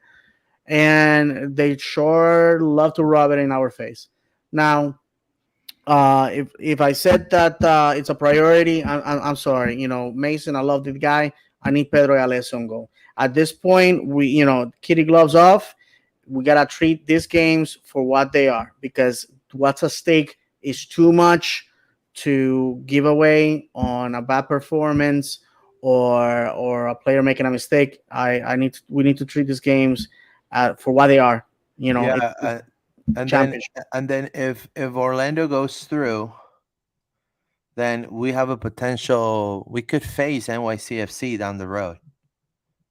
And they sure love to rub it in our face. Now, if I said that it's a priority, I'm sorry. Mason, I love the guy. I need Pedro Gales on goal. At this point, kitty gloves off. We gotta treat these games for what they are, because what's at stake is too much to give away on a bad performance or a player making a mistake. We need to treat these games for what they are. Yeah, and then Championship. if Orlando goes through, then we have a potential. We could face NYCFC down the road.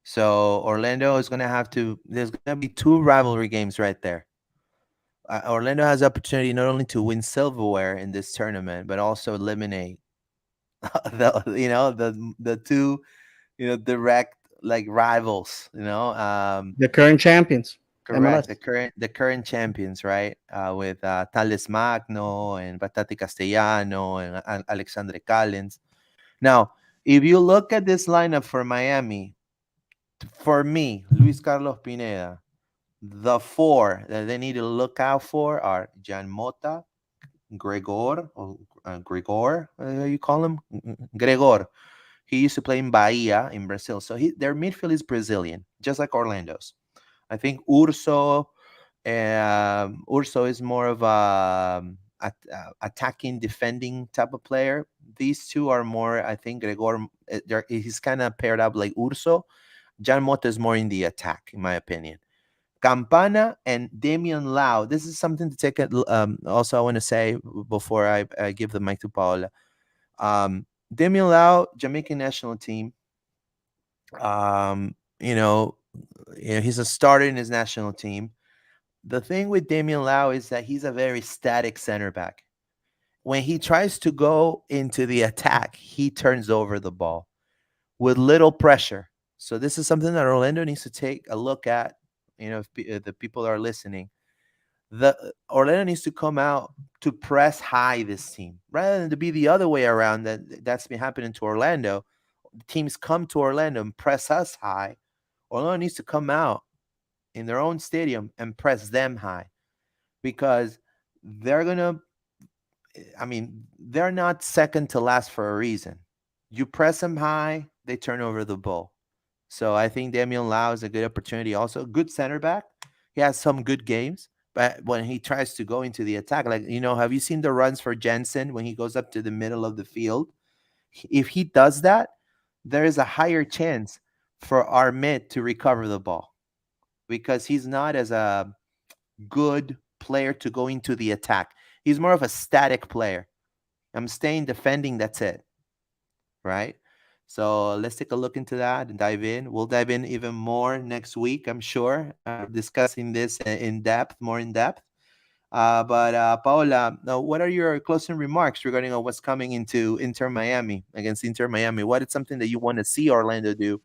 So Orlando is going to have to. There's going to be two rivalry games right there. Orlando has the opportunity not only to win silverware in this tournament, but also eliminate the two direct like rivals. The current champions. Correct. MLS. The current champions, right? With Thales Magno and Batati Castellano and Alexandre Callens. Now, if you look at this lineup for Miami, for me, Luis Carlos Pineda, the four that they need to look out for are Jan Mota, Gregor, or Gregor, how you call him? Gregor. He used to play in Bahia in Brazil. So their midfield is Brazilian, just like Orlando's. I think Urso is more of attacking, defending type of player. These two are more, I think, Gregor. He's kind of paired up like Urso. Jan Mota is more in the attack, in my opinion. Campana and Damian Lau. This is something to take. Also, I want to say before I give the mic to Paola. Damian Lau, Jamaican national team. Um, you know, he's a starter in his national team. The thing with Damian Lau is that he's a very static center back. When he tries to go into the attack, he turns over the ball with little pressure. So this is something that Orlando needs to take a look at. If the people are listening, the Orlando needs to come out to press high this team rather than to be the other way around. That's been happening to Orlando. Teams come to Orlando and press us high. Orlando needs to come out in their own stadium and press them high, because they're gonna. I mean, they're not second to last for a reason. You press them high, they turn over the ball. So I think Damian Lau is a good opportunity. Also, good center back. He has some good games, but when he tries to go into the attack, like have you seen the runs for Jensen when he goes up to the middle of the field? If he does that, there is a higher chance for our mid to recover the ball, because he's not as a good player to go into the attack. He's more of a static player. I'm staying defending, that's it. Right? So let's take a look into that and dive in. We'll dive in even more next week, I'm sure, discussing this more in depth. But Paola, now, what are your closing remarks regarding what's coming into against Inter Miami? What is something that you want to see Orlando do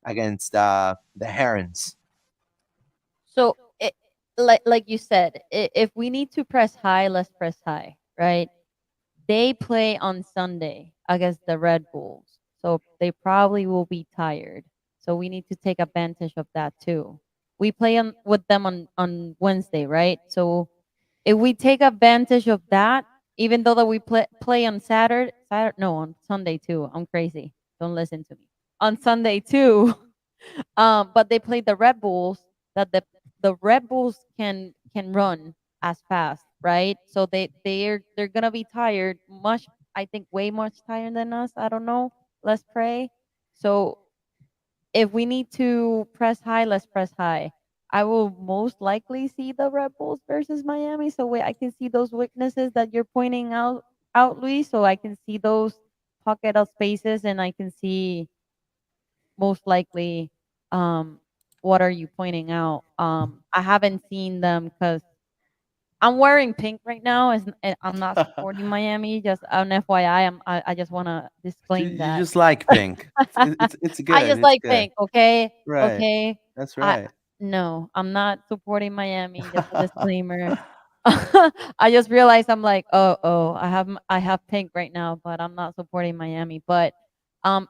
against the Herons? So, like you said, if we need to press high, let's press high, right? They play on Sunday against the Red Bulls, so they probably will be tired. So we need to take advantage of that too. We play with them on Wednesday, right? So if we take advantage of that, even though that we play on Saturday, no, on Sunday too. I'm crazy. Don't listen to me. on Sunday too. But they played the Red Bulls that the Red Bulls can run as fast, right? So they're gonna be tired, much I think way much tired than us. I don't know. Let's pray. So if we need to press high, let's press high. I will most likely see the Red Bulls versus Miami, so I can see those weaknesses that you're pointing out, Luis. So I can see those pocket of spaces, and I can see most likely what are you pointing out. I haven't seen them because I'm wearing pink right now, and I'm not supporting Miami. Just an FYI, I just want to disclaim You that. just like pink. It's I good. just It's like good. pink, okay? Right. Okay. That's I right. No, I'm not supporting Miami. Just a disclaimer. I just realized I'm like, oh, I have pink right now, but I'm not supporting Miami. But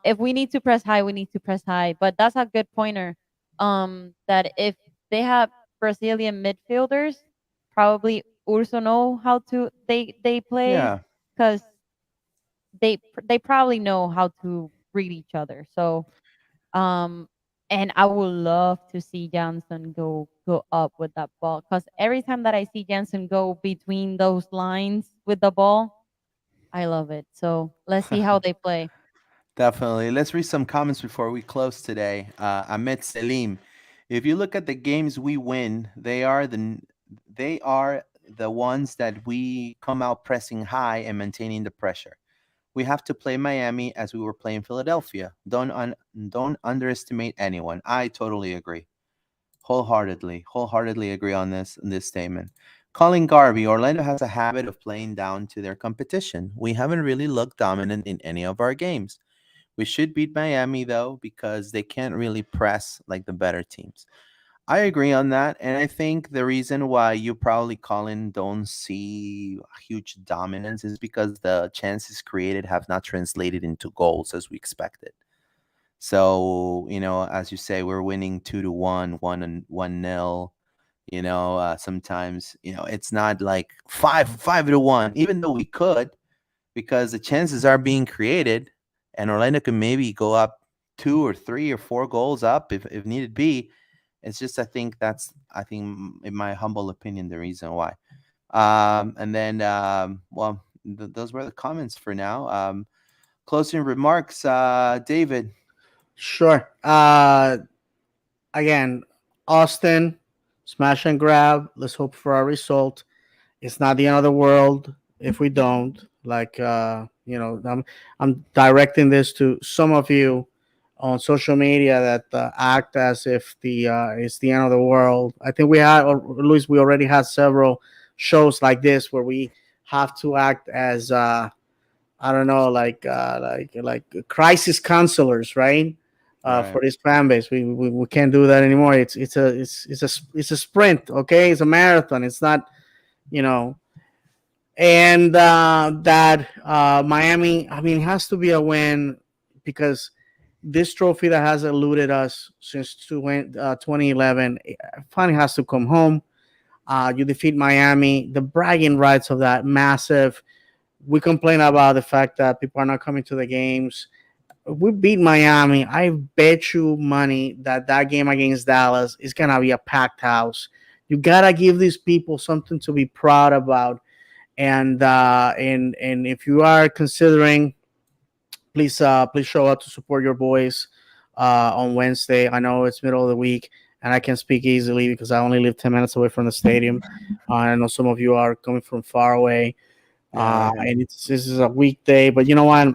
if we need to press high, we need to press high. But that's a good pointer. That if they have Brazilian midfielders, probably Urso know how to they play Yeah. because they probably know how to read each other. So um, and I would love to see Jansen go up with that ball because every time that I see Jansen go between those lines with the ball, I love it. So let's see how they play. Definitely. Let's read some comments before we close today. Ahmed Selim, if you look at the games we win, they are the ones that we come out pressing high and maintaining the pressure. We have to play Miami as we were playing Philadelphia. Don't underestimate anyone. I totally agree. Wholeheartedly agree on this statement. Colin Garvey, Orlando has a habit of playing down to their competition. We haven't really looked dominant in any of our games. We should beat Miami though because they can't really press like the better teams. I agree on that, and I think the reason why you probably, Colin, don't see huge dominance is because the chances created have not translated into goals as we expected. So, as you say, we're winning 2-1, 1-0. Sometimes, it's not like 5-1, even though we could, because the chances are being created, and Orlando can maybe go up 2 or 3 or 4 goals up if needed be. It's just in my humble opinion, the reason why. And then, well, those were the comments for now. Closing remarks, David. Sure. Again, Austin, smash and grab. Let's hope for a result. It's not the end of the world if we don't. Like, I'm directing this to some of you on social media that act as if it's the end of the world. I think we had, or at least we already had several shows like this where we have to act as I don't know, like crisis counselors, right? Right. For this fan base, we can't do that anymore. It's a sprint, okay? It's a marathon. It's not, you know. And that Miami, I mean, it has to be a win because this trophy that has eluded us since 2011 finally has to come home. You defeat Miami, the bragging rights of that massive. We complain about the fact that people are not coming to the games. We beat Miami. I bet you money that that game against Dallas is gonna be a packed house. You gotta give these people something to be proud about. And if you are considering, please show up to support your boys on Wednesday. I know it's middle of the week and I can speak easily because I only live 10 minutes away from the stadium. I know some of you are coming from far away. Yeah. And this is a weekday, but you know what?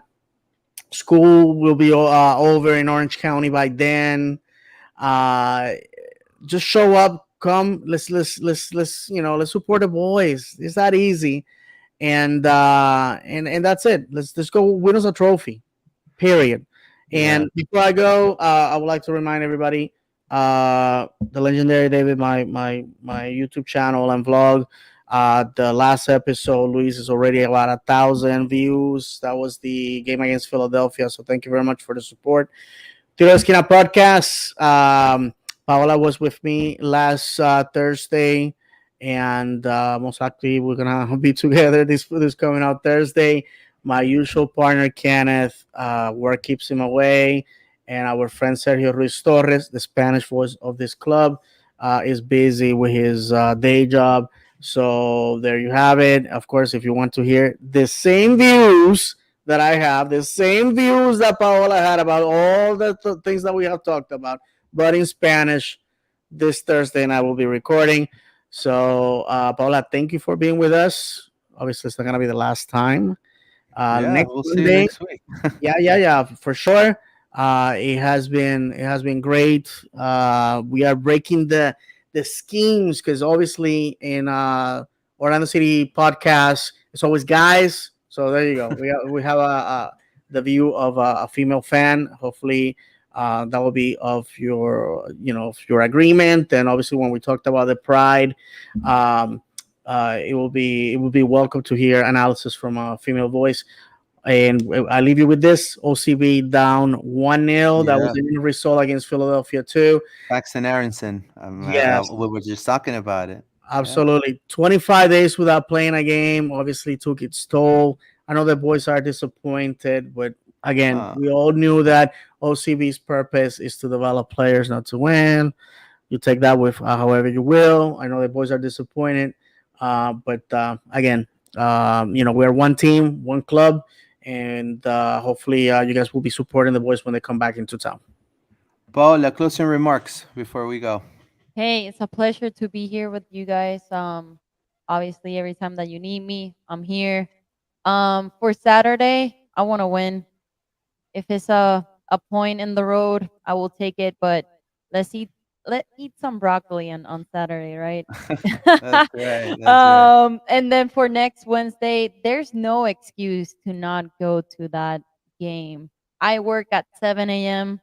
School will be over in Orange County by then. Uh, just show up, come. Let's support the boys. It's that easy, and that's it. Let's go win us a trophy. Period. Yeah. And before I go, I would like to remind everybody, the legendary David, my YouTube channel and vlog. The last episode, Luis, is already about 1,000 views. That was the game against Philadelphia. So thank you very much for the support. Tiro Esquina podcast. Paola was with me last Thursday, and most likely we're gonna be together this coming out Thursday. My usual partner Kenneth, work keeps him away, and our friend Sergio Ruiz Torres, the Spanish voice of this club, is busy with his day job. So there you have it. Of course, if you want to hear the same views that I have, the same views that Paola had about all the things that we have talked about, but in Spanish, this Thursday, and I will be recording. So, Paola, thank you for being with us. Obviously, it's not going to be the last time. Yeah, Next we'll see you Monday, next week. yeah, for sure. It has been great. We are breaking the schemes because obviously in Orlando City podcast, it's always guys. So there you go. We have the view of a female fan. Hopefully, that will be of your of your agreement. And obviously, when we talked about the pride, um, it will be welcome to hear analysis from a female voice. And I leave you with this: OCB down 1-0. That was Yeah, the end result against Philadelphia too. Paxton Aronson. Yes, We were just talking about it. Yeah. absolutely. 25 days without playing a game obviously took its toll. I know the boys are disappointed, but again, Uh, we all knew that OCB's purpose is to develop players, not to win. You take that with however you will. I know the boys are disappointed, but again, we're one team, one club, and hopefully you guys will be supporting the boys when they come back into town. Paula, closing remarks before we go. Hey, it's a pleasure to be here with you guys. Obviously, every time that you need me, I'm here. For Saturday, I want to win. If it's a point in the road, I will take it. But let's eat let eat some broccoli on Saturday, right? That's right. That's right. And then for next Wednesday, there's no excuse to not go to that game. I work at 7 a.m.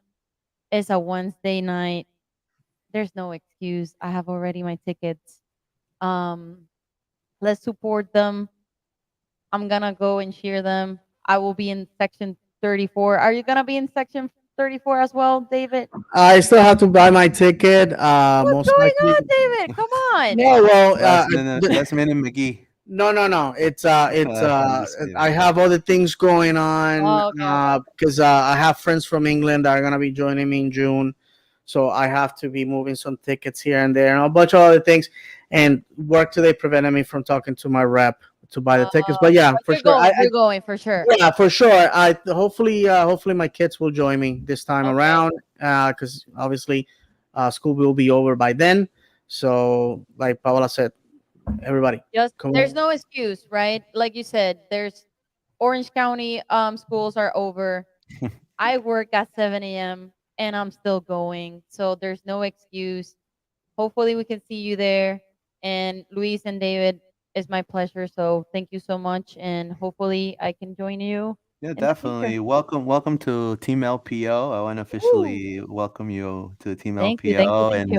It's a Wednesday night. There's no excuse. I have already my tickets. Um, let's support them. I'm gonna go and cheer them. I will be in section 34. Are you gonna be in section 34 as well, David? I still have to buy my ticket. What's Most going likely, on, David? Come on. no. Well, Last minute McGee. no. I'm just I kidding. have other things going on Oh, okay, okay, okay. because I have friends from England that are gonna be joining me in June, so I have to be moving some tickets here and there and a bunch of other things. And work today prevented me from talking to my rep to buy the tickets. But yeah, But for sure, you're going for sure. yeah, for sure. I hopefully my kids will join me this time Okay. around because obviously school will be over by then. So like Paola said, everybody Just come there's on. no excuse, right? Like you said, there's Orange County schools are over. I work at 7 a.m. and I'm still going. So there's no excuse. Hopefully we can see you there. And Luis and David, it's my pleasure. So thank you so much. And hopefully I can join you Yeah, in the future. definitely. Welcome to Team LPO. I want to Woo! officially welcome you to Team Thank you, thank you, LPO, thank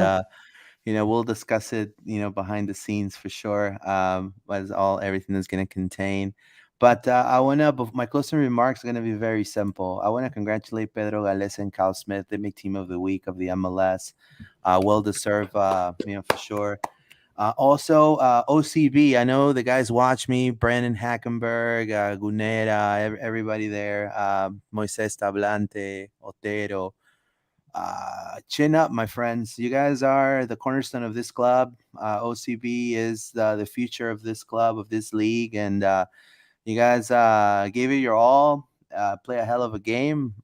and you. we'll discuss it, behind the scenes for sure. As everything is going to contain. But I want to. My closing remarks are going to be very simple. I want to congratulate Pedro Gales and Kyle Smith. They make Team of the Week of the MLS. Well deserved, for sure. Also, OCB. I know the guys watch me. Brandon Hackenberg, Gunera, everybody there. Moises Tablante, Otero. Chin up, my friends. You guys are the cornerstone of this club. OCB is the future of this club, of this league. And you guys gave it your all. Play a hell of a game.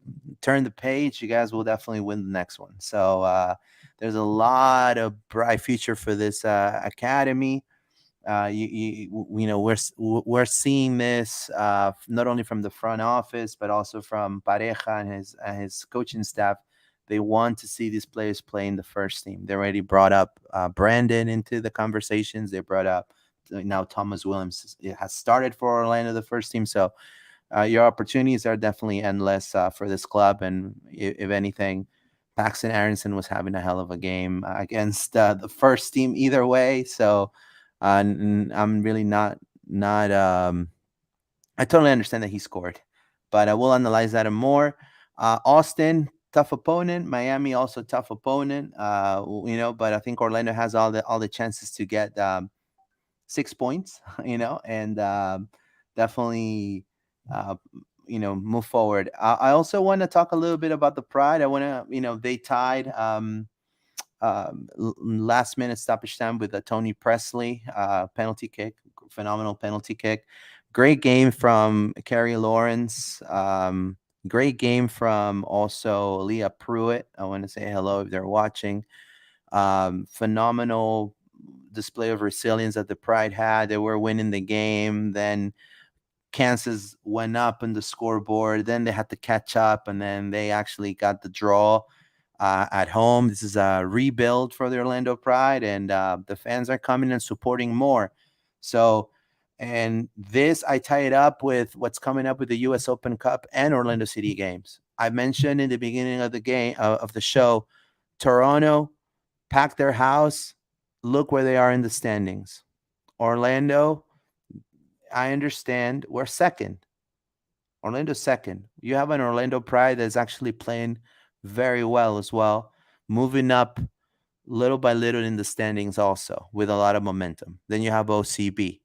Turn the page. You guys will definitely win the next one. So there's a lot of bright future for this academy. We're seeing this not only from the front office but also from Pareja and his coaching staff. They want to see these players play in the first team. They already brought up Brandon into the conversations. They brought up now Thomas Williams has started for Orlando the first team. So your opportunities are definitely endless for this club. And if anything, Paxton Aronson was having a hell of a game against the first team either way. So I'm really not. I totally understand that he scored, but we'll analyze that and more. Austin, tough opponent. Miami, also tough opponent. But I think Orlando has all the chances to get 6 points. And definitely. Uh, move forward. I also want to talk a little bit about the Pride. I want to, they tied last minute stoppage time with a Tony Presley penalty kick, phenomenal penalty kick. Great game from Carrie Lawrence. Great game from also Leah Pruitt. I want to say hello if they're watching. Phenomenal display of resilience that the Pride had. They were winning the game. Then Kansas went up on the scoreboard. Then they had to catch up, and then they actually got the draw at home. This is a rebuild for the Orlando Pride, and the fans are coming and supporting more. So, and this I tie it up with what's coming up with the U.S. Open Cup and Orlando City Games. I mentioned in the beginning of the game of the show, Toronto packed their house. Look where they are in the standings. Orlando, I understand, we're second. Orlando's second. You have an Orlando Pride that's actually playing very well as well, moving up little by little in the standings also with a lot of momentum. Then you have OCB.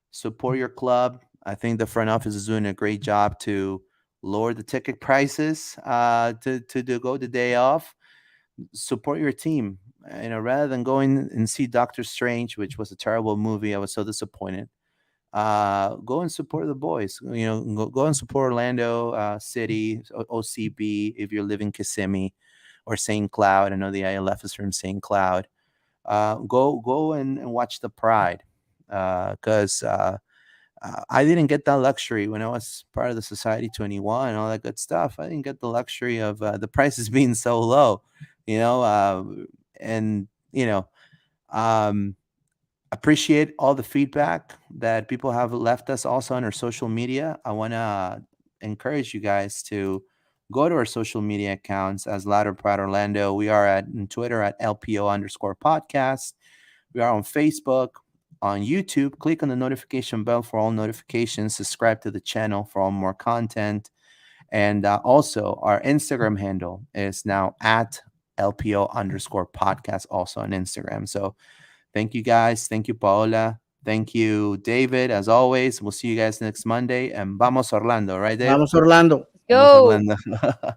Support your club. I think the front office is doing a great job to lower the ticket prices to go the day off. Support your team. Rather than going and see Doctor Strange, which was a terrible movie, I was so disappointed. Go and support the boys. Go and support Orlando City, OCB if you live in Kissimmee or St. Cloud. I know the ILF is from St. Cloud. Go and watch the Pride because I didn't get that luxury when I was part of the Society 21 and all that good stuff. I didn't get the luxury of the prices being so low, appreciate all the feedback that people have left us also on our social media. I want to encourage you guys to go to our social media accounts as Loud and Proud Orlando. We are on Twitter at LPO_podcast. We are on Facebook, on YouTube. Click on the notification bell for all notifications. Subscribe to the channel for all more content. And also our Instagram handle is now at LPO_podcast also on Instagram. So thank you guys. Thank you, Paola. Thank you, David. As always, we'll see you guys next Monday. And vamos Orlando, right, Dave? Vamos Orlando. Go. Vamos Orlando.